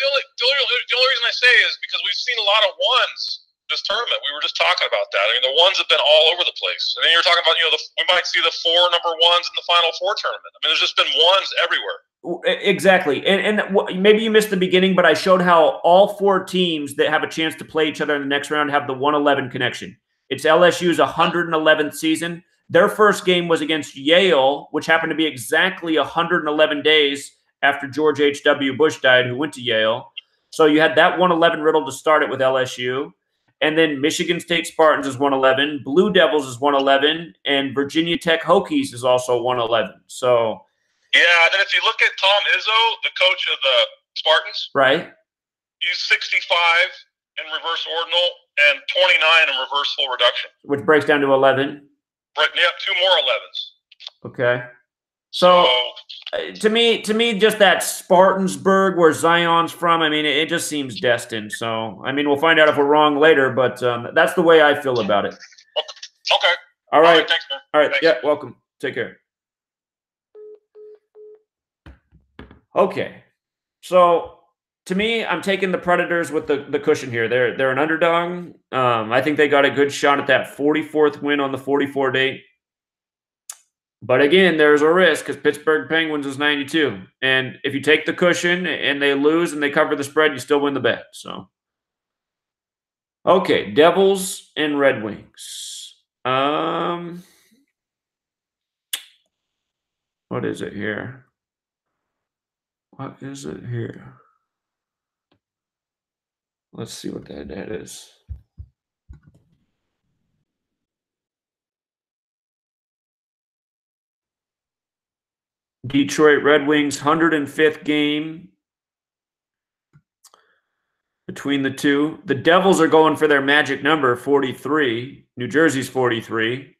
only reason I say is because we've seen a lot of ones this tournament. We were just talking about that. I mean, the ones have been all over the place. And then you're talking about, we might see the 4 number ones in the Final Four tournament. I mean, there's just been ones everywhere. Exactly. And maybe you missed the beginning, but I showed how all 4 teams that have a chance to play each other in the next round have the 111 connection. It's LSU's 111th season. Their first game was against Yale, which happened to be exactly 111 days after George H.W. Bush died, who went to Yale. So you had that 111 riddle to start it with LSU. And then Michigan State Spartans is 111, Blue Devils is 111, and Virginia Tech Hokies is also 111. So, yeah, and then if you look at Tom Izzo, the coach of the Spartans, right? He's 65 in reverse ordinal and 29 in reverse full reduction, which breaks down to 11. Right, yeah, 2 more 11s. Okay. So to me, just that Spartansburg where Zion's from, I mean, it just seems destined. So, I mean, we'll find out if we're wrong later, but that's the way I feel about it. Okay. All right. Thanks, man. All right. Thanks. Yeah, welcome. Take care. Okay. So, to me, I'm taking the Predators with the cushion here. They're an underdog. I think they got a good shot at that 44th win on the 44 date. But again, there's a risk because Pittsburgh Penguins is 92. And if you take the cushion and they lose and they cover the spread, you still win the bet. So, okay, Devils and Red Wings. What is it here? What is it here? Let's see what that is. Detroit Red Wings, 105th game between the two. The Devils are going for their magic number, 43. New Jersey's 43.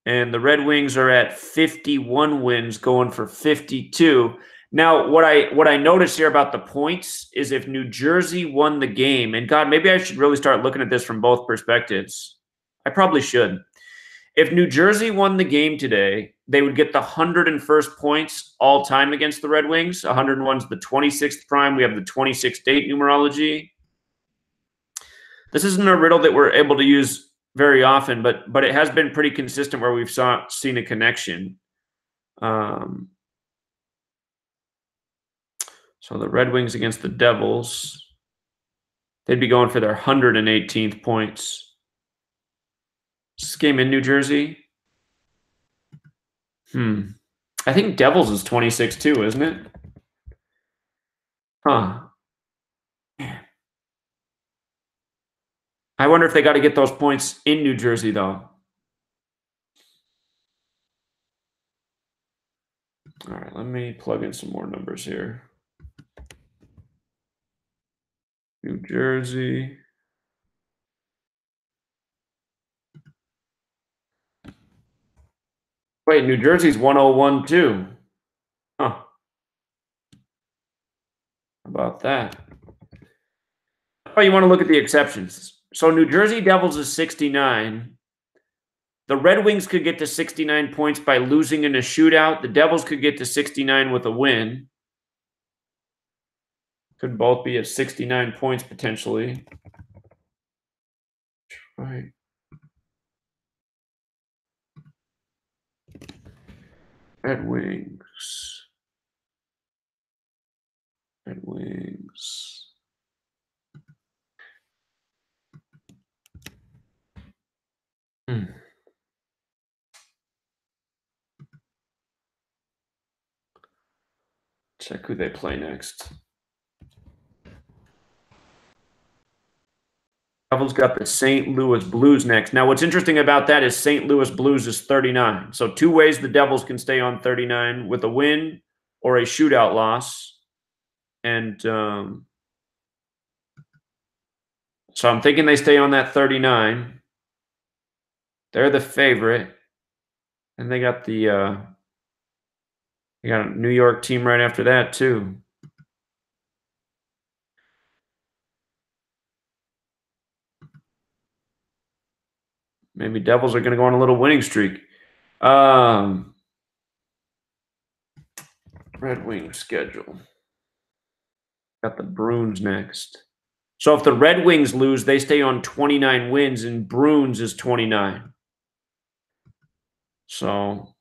And the Red Wings are at 51 wins, going for 52. Now, what I noticed here about the points is if New Jersey won the game, and God, maybe I should really start looking at this from both perspectives. I probably should. If New Jersey won the game today, they would get the 101st points all time against the Red Wings. 101 is the 26th prime. We have the 26th date numerology. This isn't a riddle that we're able to use very often, but it has been pretty consistent where we've seen a connection. So the Red Wings against the Devils, they'd be going for their 118th points. Is this game in New Jersey? I think Devils is 26 too, isn't it? Huh. I wonder if they got to get those points in New Jersey, though. All right, let me plug in some more numbers here. New Jersey. Wait, New Jersey's 101 too. Huh. How about that? Oh, you want to look at the exceptions. So New Jersey Devils is 69. The Red Wings could get to 69 points by losing in a shootout. The Devils could get to 69 with a win. Could both be at 69 points potentially. Right. Red Wings. Red Wings. Check who they play next. Devils got the St. Louis Blues next. Now, what's interesting about that is St. Louis Blues is 39. So 2 ways the Devils can stay on 39 with a win or a shootout loss. And so I'm thinking they stay on that 39. They're the favorite. And they got the they got a New York team right after that, too. Maybe Devils are going to go on a little winning streak. Red Wings schedule. Got the Bruins next. So if the Red Wings lose, they stay on 29 wins, and Bruins is 29. So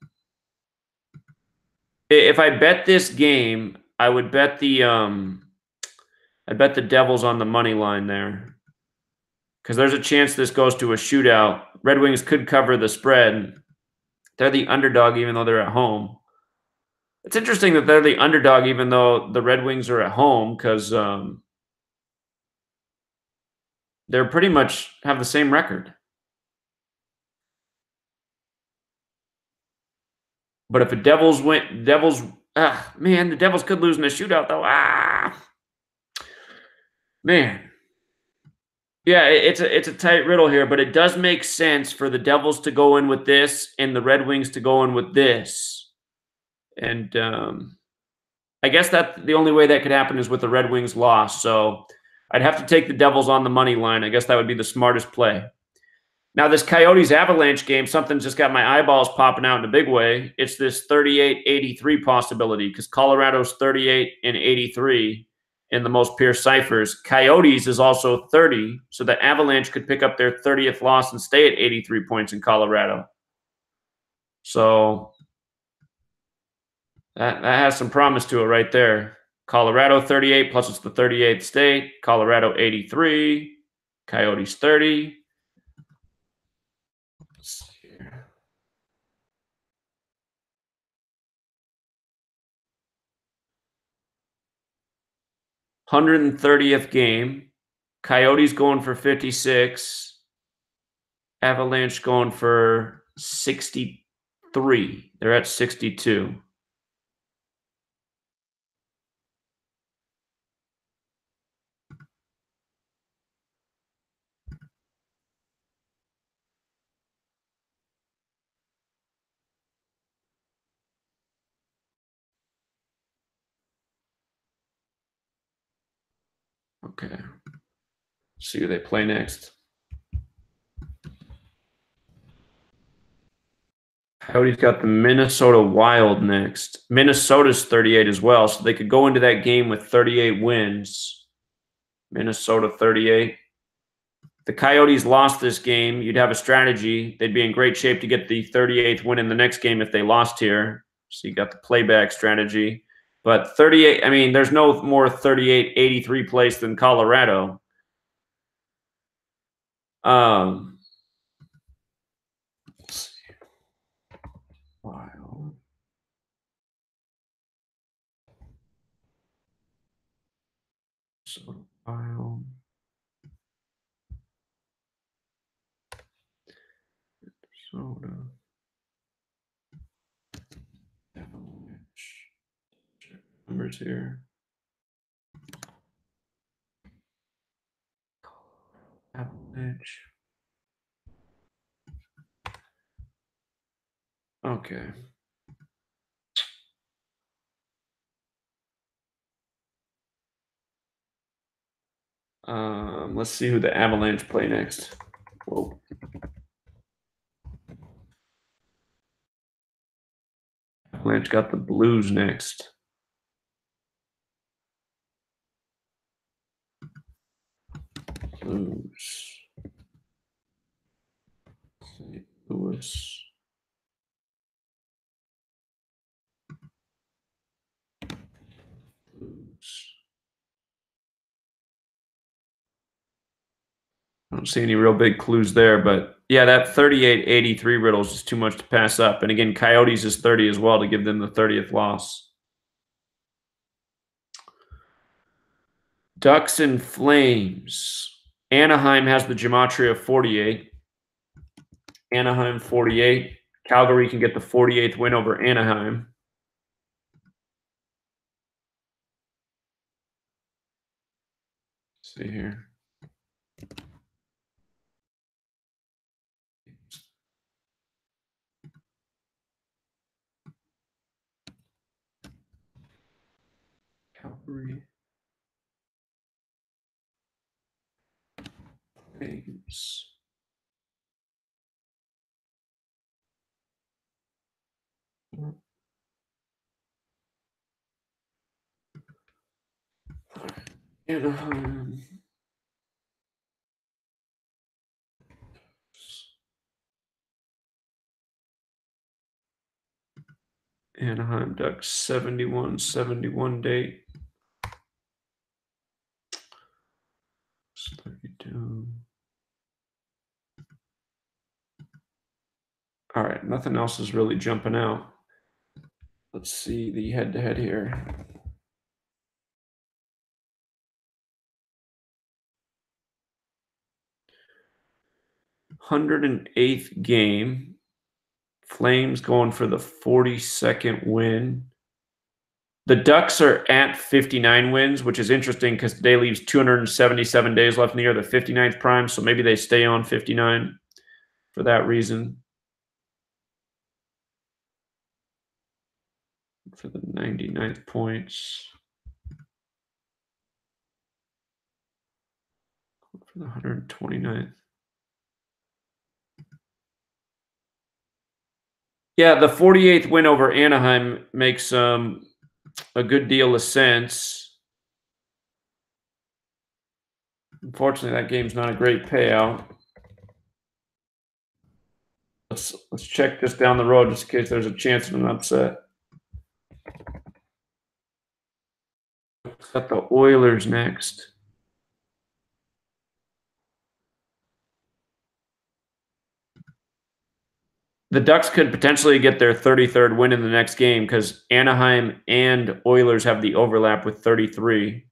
if I bet this game, I would bet the Devils on the money line there. Because there's a chance this goes to a shootout. Red Wings could cover the spread. They're the underdog even though they're at home. It's interesting that they're the underdog even though the Red Wings are at home because they're pretty much have the same record. But if the Devils win, man, the Devils could lose in a shootout though. Man. Yeah, it's a tight riddle here, but it does make sense for the Devils to go in with this and the Red Wings to go in with this. And I guess that the only way that could happen is with the Red Wings loss. So I'd have to take the Devils on the money line. I guess that would be the smartest play. Now, this Coyotes Avalanche game, something's just got my eyeballs popping out in a big way. It's this 38-83 possibility because Colorado's 38 and 83 in the most pure ciphers. Coyotes is also 30, so the Avalanche could pick up their 30th loss and stay at 83 points in Colorado. So that has some promise to it right there. Colorado 38 plus it's the 38th state. Colorado 83. Coyotes 30. Let's see here. 130th game. Coyotes going for 56. Avalanche going for 63. They're at 62. Okay. See who they play next. Coyotes got the Minnesota Wild next. Minnesota's 38 as well, so they could go into that game with 38 wins. Minnesota 38. If the Coyotes lost this game, you'd have a strategy. They'd be in great shape to get the 38th win in the next game if they lost here. So you got the playback strategy. But 38, I mean, there's no more 38-83 place than Colorado. Let's see. Wild. So Wild. Minnesota. Avalanche. Numbers here. Avalanche. Okay. Let's see who the Avalanche play next. Whoa. Avalanche got the Blues next. Blues. St. Louis. Blues. I don't see any real big clues there, but yeah, that 38-83 riddle is just too much to pass up. And again, Coyotes is 30 as well to give them the 30th loss. Ducks and Flames. Anaheim has the Gematria 48. Anaheim 48. Calgary can get the 48th win over Anaheim. Let's see here. Calgary. Flames. Anaheim. Anaheim Ducks 71 date. 32. All right, nothing else is really jumping out. Let's see the head-to-head here. "108th game. Flames going for the 42nd win. The Ducks are at 59 wins, which is interesting because today leaves 277 days left in the year, the 59th prime, so maybe they stay on 59 for that reason. For the 99th points. For the 129th. Yeah, the 48th win over Anaheim makes a good deal of sense. Unfortunately, that game's not a great payout. Let's check this down the road just in case there's a chance of an upset. Got the Oilers next. The Ducks could potentially get their 33rd win in the next game because Anaheim and Oilers have the overlap with 33.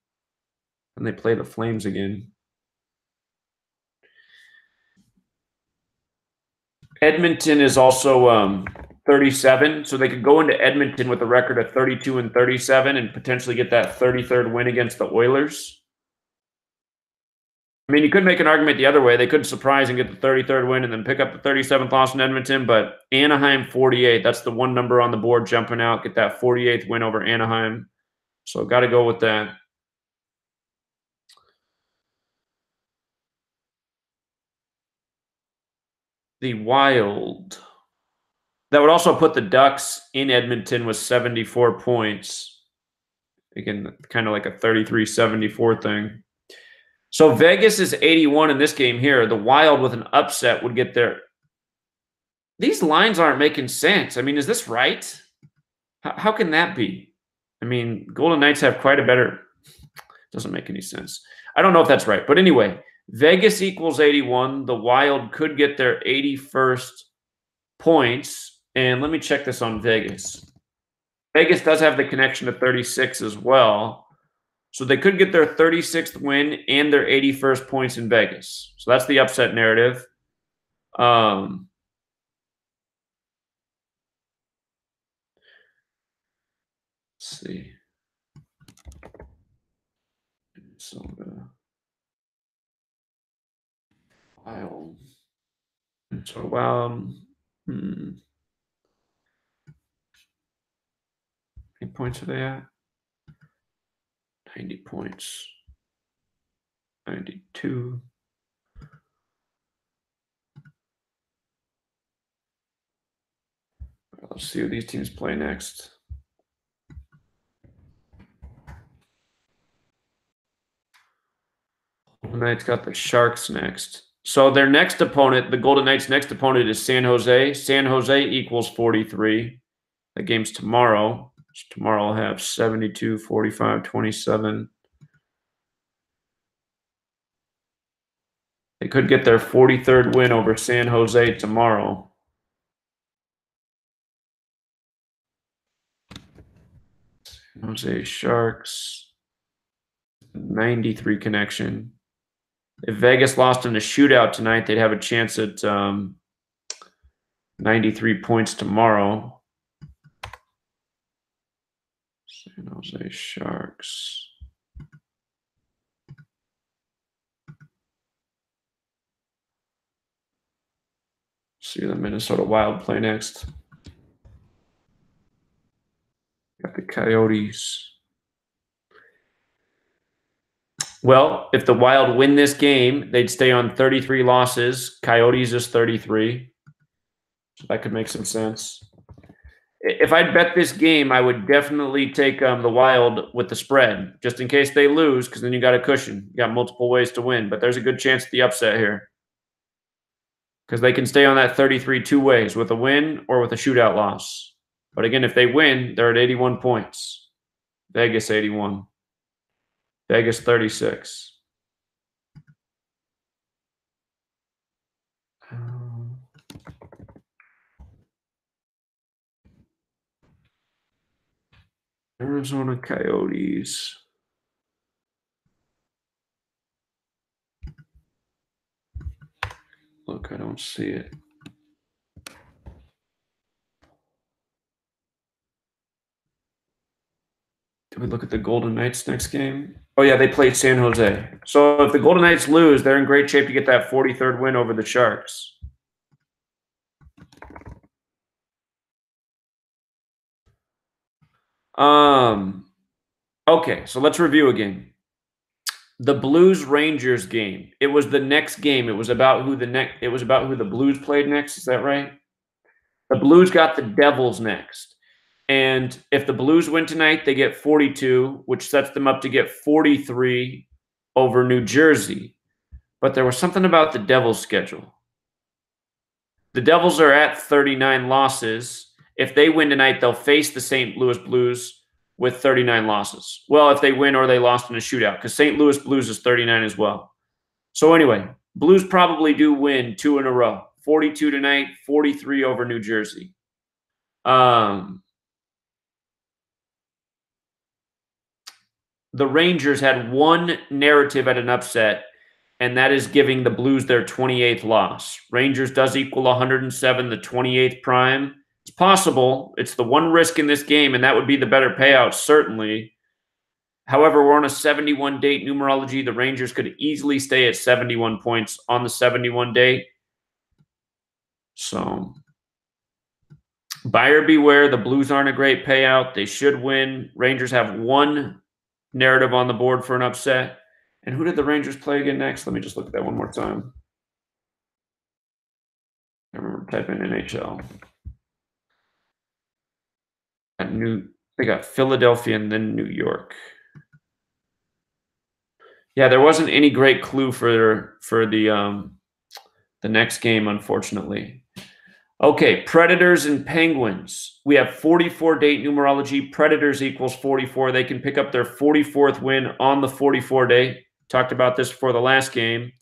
And they play the Flames again. Edmonton is also 37, so they could go into Edmonton with a record of 32-37 and potentially get that 33rd win against the Oilers. I mean, you could make an argument the other way. They could surprise and get the 33rd win and then pick up the 37th loss in Edmonton, but Anaheim 48, that's the one number on the board jumping out, get that 48th win over Anaheim. So got to go with that. The Wild. That would also put the Ducks in Edmonton with 74 points. Again, kind of like a 33-74 thing. So Vegas is 81 in this game here. The Wild with an upset would get there. These lines aren't making sense. I mean, is this right? How can that be? I mean, Golden Knights have quite a better... Doesn't make any sense. I don't know if that's right. But anyway, Vegas equals 81. The Wild could get their 81st points. And let me check this on Vegas. Vegas does have the connection to 36 as well. So they could get their 36th win and their 81st points in Vegas. So that's the upset narrative. Let's see. Minnesota. Wild. So, how many points are they at? 90 points. 92. Let's see who these teams play next. Golden Knights got the Sharks next. So their next opponent, the Golden Knights' next opponent is San Jose. San Jose equals 43. The game's tomorrow. So tomorrow I'll have 72, 45, 27. They could get their 43rd win over San Jose tomorrow. San Jose Sharks. 93 connection. If Vegas lost in a shootout tonight, they'd have a chance at 93 points tomorrow. San Jose Sharks. See the Minnesota Wild play next. Got the Coyotes. Well, if the Wild win this game, they'd stay on 33 losses. Coyotes is 33. So that could make some sense. If I'd bet this game, I would definitely take the Wild with the spread, just in case they lose, because then you got a cushion. You got multiple ways to win, but there's a good chance of the upset here. Because they can stay on that 33 two ways, with a win or with a shootout loss. But again, if they win, they're at 81 points. Vegas 81. Vegas 36. Arizona Coyotes. Look, I don't see it. Did we look at the Golden Knights next game? Oh, yeah, they played San Jose. So if the Golden Knights lose, they're in great shape to get that 43rd win over the Sharks. Okay, so let's review again. The Blues-Rangers game. It was the next game. It was about who the Blues played next. Is that right? The Blues got the Devils next. And if the Blues win tonight, they get 42, which sets them up to get 43 over New Jersey. But there was something about the Devils' schedule. The Devils are at 39 losses. If they win tonight, they'll face the St. Louis Blues with 39 losses. Well, if they win or they lost in a shootout, because St. Louis Blues is 39 as well. So anyway, Blues probably do win 2 in a row. 42 tonight, 43 over New Jersey. The the Rangers had one narrative at an upset, and that is giving the Blues their 28th loss. Rangers does equal 107, the 28th prime. It's possible. It's the one risk in this game, and that would be the better payout, certainly. However, we're on a 71 date numerology. The Rangers could easily stay at 71 points on the 71 date. So, buyer beware. The Blues aren't a great payout. They should win. Rangers have one narrative on the board for an upset. And who did the Rangers play again next? Let me just look at that one more time. I remember typing in NHL. They got Philadelphia and then New York. Yeah, there wasn't any great clue for the next game, unfortunately. Okay, Predators and Penguins. We have 44 date numerology. Predators equals 44. They can pick up their 44th win on the 44 date. Talked about this for the last game.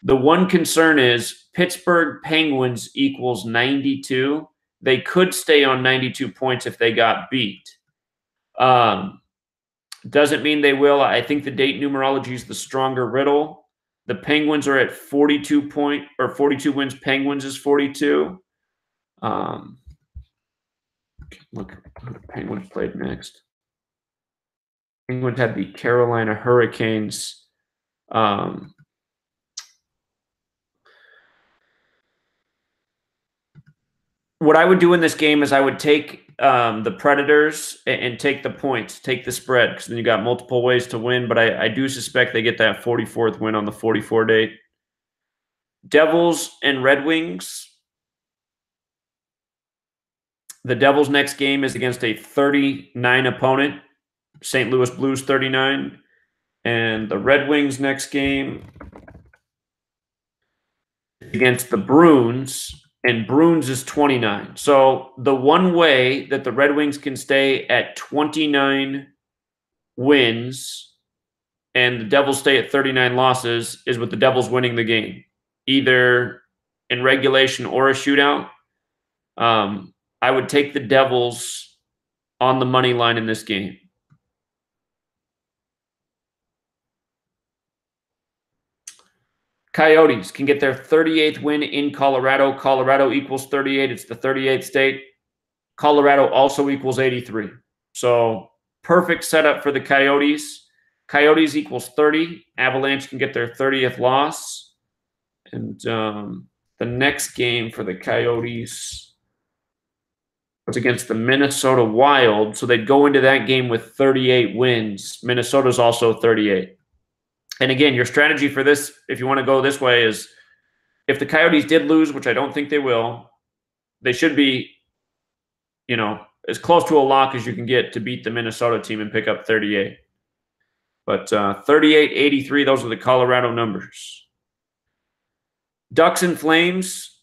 The one concern is Pittsburgh Penguins equals 92. They could stay on 92 points if they got beat. Doesn't mean they will. I think the date numerology is the stronger riddle. The Penguins are at 42 wins. Penguins is 42. Look who the Penguins played next. Penguins had the Carolina Hurricanes. What I would do in this game is I would take the Predators and take the points, take the spread, because then you got multiple ways to win. But I do suspect they get that 44th win on the 44 date. Devils and Red Wings. The Devils' next game is against a 39 opponent, St. Louis Blues 39. And the Red Wings' next game against the Bruins, and Bruins is 29. So the one way that the Red Wings can stay at 29 wins and the Devils stay at 39 losses is with the Devils winning the game, either in regulation or a shootout. I would take the Devils on the money line in this game. Coyotes can get their 38th win in Colorado. Colorado equals 38. It's the 38th state. Colorado also equals 83. So perfect setup for the Coyotes. Coyotes equals 30. Avalanche can get their 30th loss. And the next game for the Coyotes was against the Minnesota Wild. So they'd go into that game with 38 wins. Minnesota's also 38. And again, your strategy for this, if you want to go this way, is if the Coyotes did lose, which I don't think they will, they should be, as close to a lock as you can get to beat the Minnesota team and pick up 38. But 38, 83, those are the Colorado numbers. Ducks and Flames.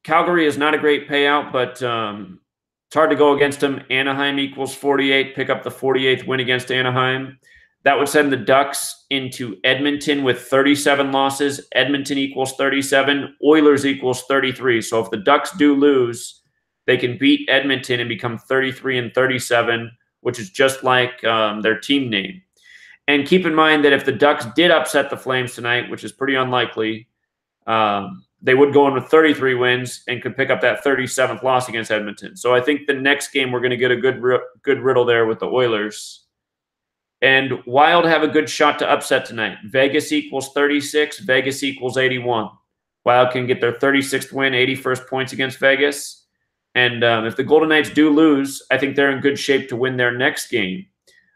Calgary is not a great payout, but it's hard to go against them. Anaheim equals 48. Pick up the 48th win against Anaheim. That would send the Ducks into Edmonton with 37 losses. Edmonton equals 37. Oilers equals 33. So if the Ducks do lose, they can beat Edmonton and become 33 and 37, which is just like their team name. And keep in mind that if the Ducks did upset the Flames tonight, which is pretty unlikely, they would go in with 33 wins and could pick up that 37th loss against Edmonton. So I think the next game we're going to get a good riddle there with the Oilers. And Wild have a good shot to upset tonight. Vegas equals 36. Vegas equals 81. Wild can get their 36th win, 81st points against Vegas. And if the Golden Knights do lose, I think they're in good shape to win their next game.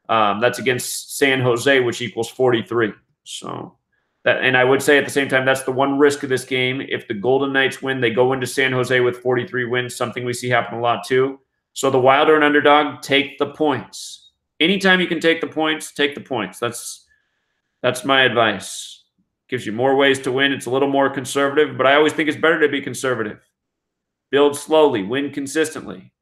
That's against San Jose, which equals 43. So and I would say at the same time, that's the one risk of this game. If the Golden Knights win, they go into San Jose with 43 wins, something we see happen a lot too. So the Wild are an underdog. Take the points. Anytime you can take the points, take the points. That's my advice. Gives you more ways to win. It's a little more conservative, but I always think it's better to be conservative. Build slowly, win consistently,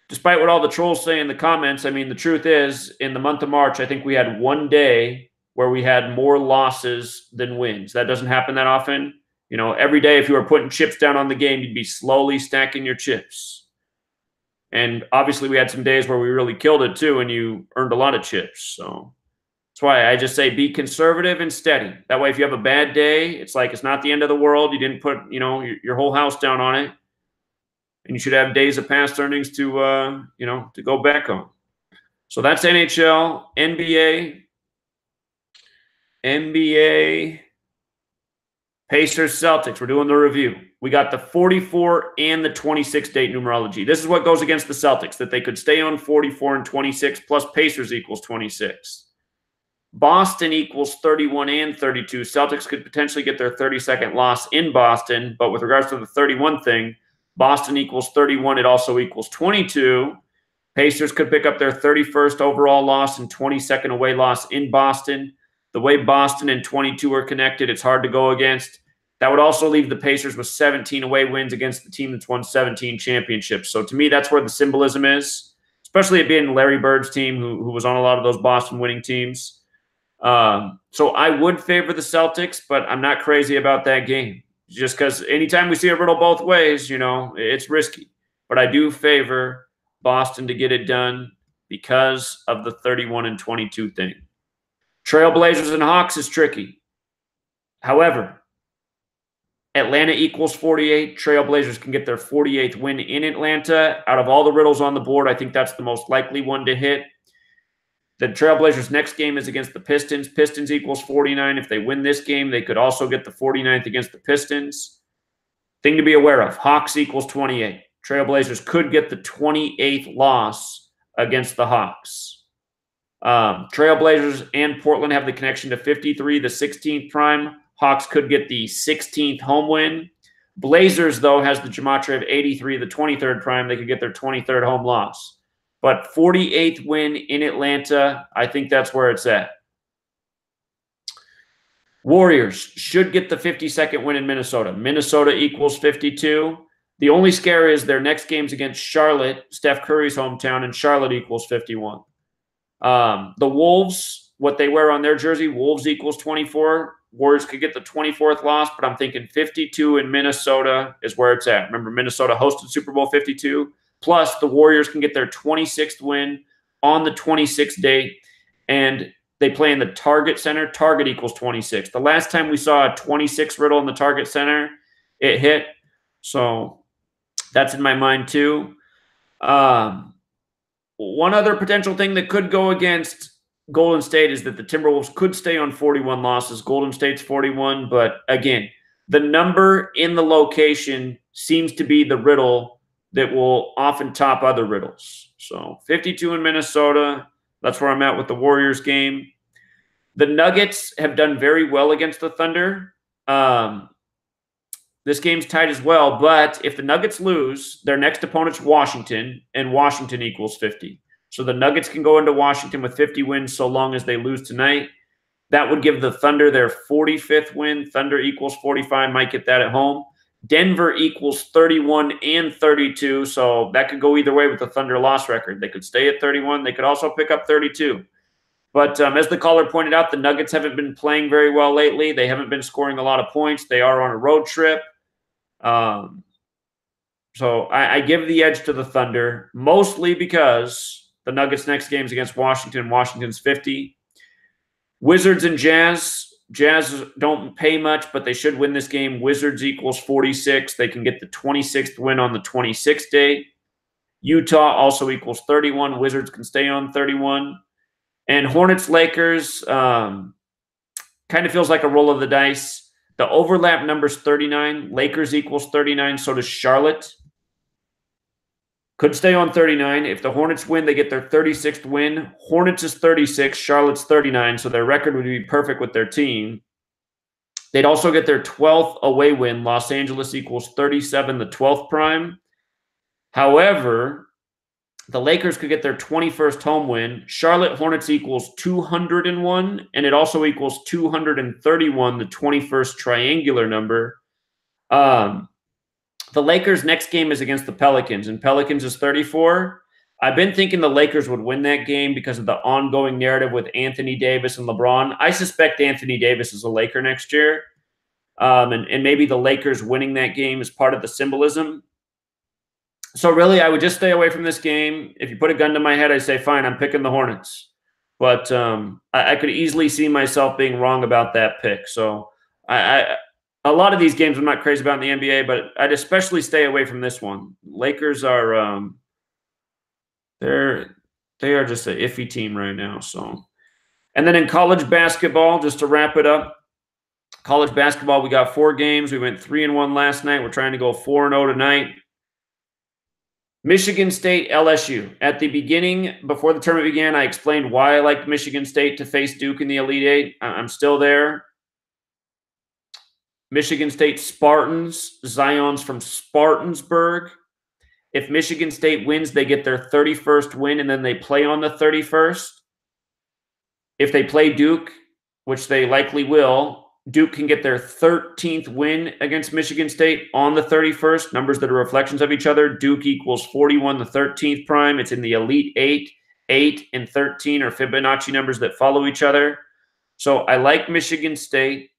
Despite what all the trolls say in the comments, I mean, the truth is, in the month of March, I think we had one day where we had more losses than wins. That doesn't happen that often. Every day if you were putting chips down on the game, you'd be slowly stacking your chips. And obviously we had some days where we really killed it too, and you earned a lot of chips. So that's why I just say be conservative and steady. That way, if you have a bad day, it's like it's not the end of the world. You didn't put, you know, your whole house down on it. And you should have days of past earnings to, you know, to go back on. So that's NHL, NBA, Pacers, Celtics. We're doing the review. We got the 44 and the 26 date numerology. This is what goes against the Celtics, that they could stay on 44 and 26 plus Pacers equals 26. Boston equals 31 and 32. Celtics could potentially get their 32nd loss in Boston, but with regards to the 31 thing, Boston equals 31. It also equals 22. Pacers could pick up their 31st overall loss and 22nd away loss in Boston. The way Boston and 22 are connected, it's hard to go against. That would also leave the Pacers with 17 away wins against the team that's won 17 championships. So to me, that's where the symbolism is, especially it being Larry Bird's team, who was on a lot of those Boston winning teams. So I would favor the Celtics, but I'm not crazy about that game. Just because anytime we see a riddle both ways, you know, it's risky. But I do favor Boston to get it done because of the 31 and 22 thing. Trailblazers and Hawks is tricky. However, Atlanta equals 48. Trailblazers can get their 48th win in Atlanta. Out of all the riddles on the board, I think that's the most likely one to hit. The Trailblazers' next game is against the Pistons. Pistons equals 49. If they win this game, they could also get the 49th against the Pistons. Thing to be aware of, Hawks equals 28. Trailblazers could get the 28th loss against the Hawks. Trailblazers and Portland have the connection to 53, the 16th prime. Hawks could get the 16th home win. Blazers, though, has the Gematria of 83, the 23rd prime. They could get their 23rd home loss. But 48th win in Atlanta, I think that's where it's at. Warriors should get the 52nd win in Minnesota. Minnesota equals 52. The only scare is their next game's against Charlotte, Steph Curry's hometown, and Charlotte equals 51. The Wolves, what they wear on their jersey, Wolves equals 24. Warriors could get the 24th loss, but I'm thinking 52 in Minnesota is where it's at. Remember, Minnesota hosted Super Bowl 52. Plus, the Warriors can get their 26th win on the 26th date, and they play in the Target Center. Target equals 26. The last time we saw a 26 riddle in the Target Center, it hit. So that's in my mind too. One other potential thing that could go against Golden State is that the Timberwolves could stay on 41 losses. Golden State's 41, but again, the number in the location seems to be the riddle that will often top other riddles. So 52 in Minnesota, that's where I'm at with the Warriors game. The Nuggets have done very well against the Thunder. This game's tight as well, but if the Nuggets lose, their next opponent's Washington, and Washington equals 50. So the Nuggets can go into Washington with 50 wins so long as they lose tonight. That would give the Thunder their 45th win. Thunder equals 45, might get that at home. Denver equals 31 and 32, so that could go either way with the Thunder loss record. They could stay at 31. They could also pick up 32. But as the caller pointed out, the Nuggets haven't been playing very well lately. They haven't been scoring a lot of points. They are on a road trip. So I give the edge to the Thunder, mostly because the Nuggets' next game is against Washington. Washington's 50. Wizards and Jazz. Jazz don't pay much, but they should win this game. Wizards equals 46. They can get the 26th win on the 26th day. Utah also equals 31. Wizards can stay on 31. And Hornets-Lakers kind of feels like a roll of the dice. The overlap number's 39. Lakers equals 39. So does Charlotte. Could stay on 39. If the Hornets win, they get their 36th win. Hornets is 36. Charlotte's 39. So their record would be perfect with their team. They'd also get their 12th away win. Los Angeles equals 37, the 12th prime. However, the Lakers could get their 21st home win. Charlotte Hornets equals 201, and it also equals 231, the 21st triangular number. The Lakers' next game is against the Pelicans, and Pelicans is 34. I've been thinking the Lakers would win that game because of the ongoing narrative with Anthony Davis and LeBron. I suspect Anthony Davis is a Laker next year, and maybe the Lakers winning that game is part of the symbolism. So really, I would just stay away from this game. If you put a gun to my head, I say, fine, I'm picking the Hornets. But I could easily see myself being wrong about that pick. So a lot of these games I'm not crazy about in the NBA, but I'd especially stay away from this one. Lakers are they are just an iffy team right now. So, and then in college basketball, just to wrap it up, college basketball, we got 4 games. We went 3-1 last night. We're trying to go 4-0 tonight. Michigan State, LSU. At the beginning, before the tournament began, I explained why I liked Michigan State to face Duke in the Elite Eight. I'm still there. Michigan State Spartans, Zion's from Spartansburg. If Michigan State wins, they get their 31st win, and then they play on the 31st. If they play Duke, which they likely will, Duke can get their 13th win against Michigan State on the 31st. Numbers that are reflections of each other. Duke equals 41, the 13th prime. It's in the Elite Eight. 8 and 13 are Fibonacci numbers that follow each other. So I like Michigan State.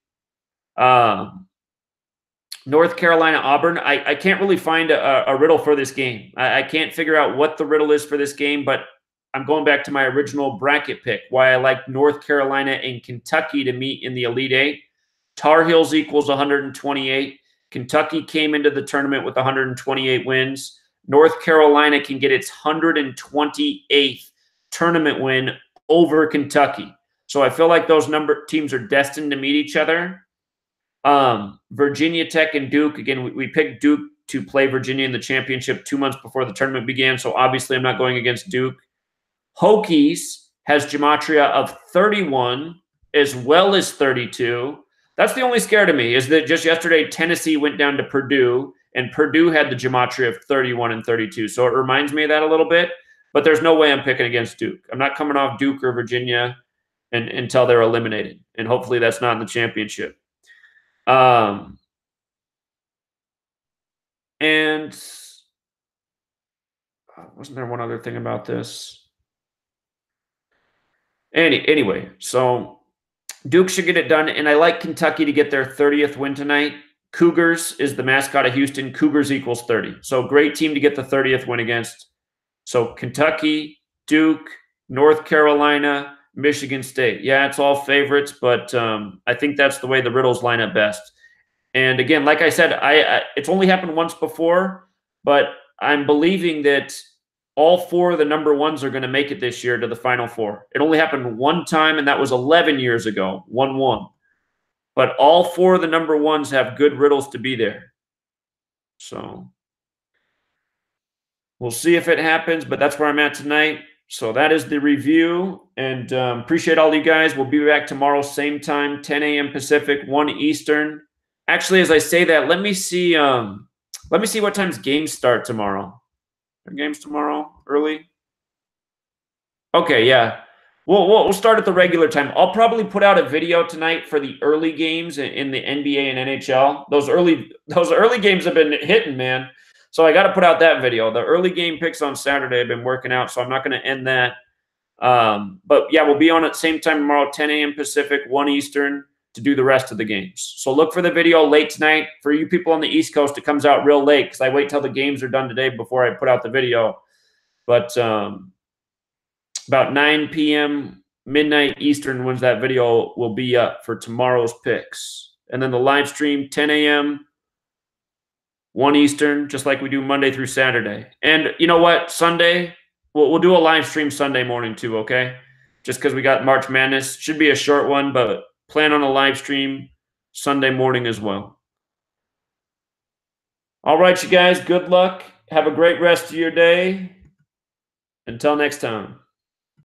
North Carolina, Auburn. I can't really find a riddle for this game. I can't figure out what the riddle is for this game, but I'm going back to my original bracket pick, why I like North Carolina and Kentucky to meet in the Elite Eight. Tar Heels equals 128. Kentucky came into the tournament with 128 wins. North Carolina can get its 128th tournament win over Kentucky. So I feel like those teams are destined to meet each other. Virginia Tech and Duke. Again, we picked Duke to play Virginia in the championship 2 months before the tournament began. So obviously I'm not going against Duke. Hokies has Gematria of 31 as well as 32. That's the only scare to me is that just yesterday Tennessee went down to Purdue and Purdue had the Gematria of 31 and 32. So it reminds me of that a little bit, but there's no way I'm picking against Duke. I'm not coming off Duke or Virginia until they're eliminated. And hopefully that's not in the championship. And wasn't there one other thing about this? Anyway, so Duke should get it done, and I like Kentucky to get their 30th win tonight. Cougars is the mascot of Houston. Cougars equals 30. So great team to get the 30th win against. So Kentucky, Duke, North Carolina, Michigan State. Yeah, it's all favorites, but I think that's the way the riddles line up best. And again, like I said, it's only happened once before, but I'm believing that all 4 of the number ones are going to make it this year to the Final Four. It only happened one time, and that was 11 years ago, 1-1. But all 4 of the number ones have good riddles to be there. So we'll see if it happens, but that's where I'm at tonight. So that is the review, and appreciate all you guys. We'll be back tomorrow, same time, 10 a.m. Pacific, 1 Eastern. Actually, as I say that, let me see what times games start tomorrow. Are games tomorrow early? Okay, yeah. We'll start at the regular time. I'll probably put out a video tonight for the early games in the NBA and NHL. Those early games have been hitting, man. So I got to put out that video. The early game picks on Saturday have been working out, so I'm not going to end that. But yeah, we'll be on at the same time tomorrow, 10 a.m. Pacific, 1 Eastern, to do the rest of the games. So look for the video late tonight. For you people on the East Coast, it comes out real late because I wait till the games are done today before I put out the video. But about 9 p.m., midnight Eastern, when that video will be up for tomorrow's picks. And then the live stream, 10 a.m., 1 Eastern, just like we do Monday through Saturday. And you know what? Sunday, we'll do a live stream Sunday morning too, okay? Just because we got March Madness. Should be a short one, but plan on a live stream Sunday morning as well. All right, you guys, good luck. Have a great rest of your day. Until next time.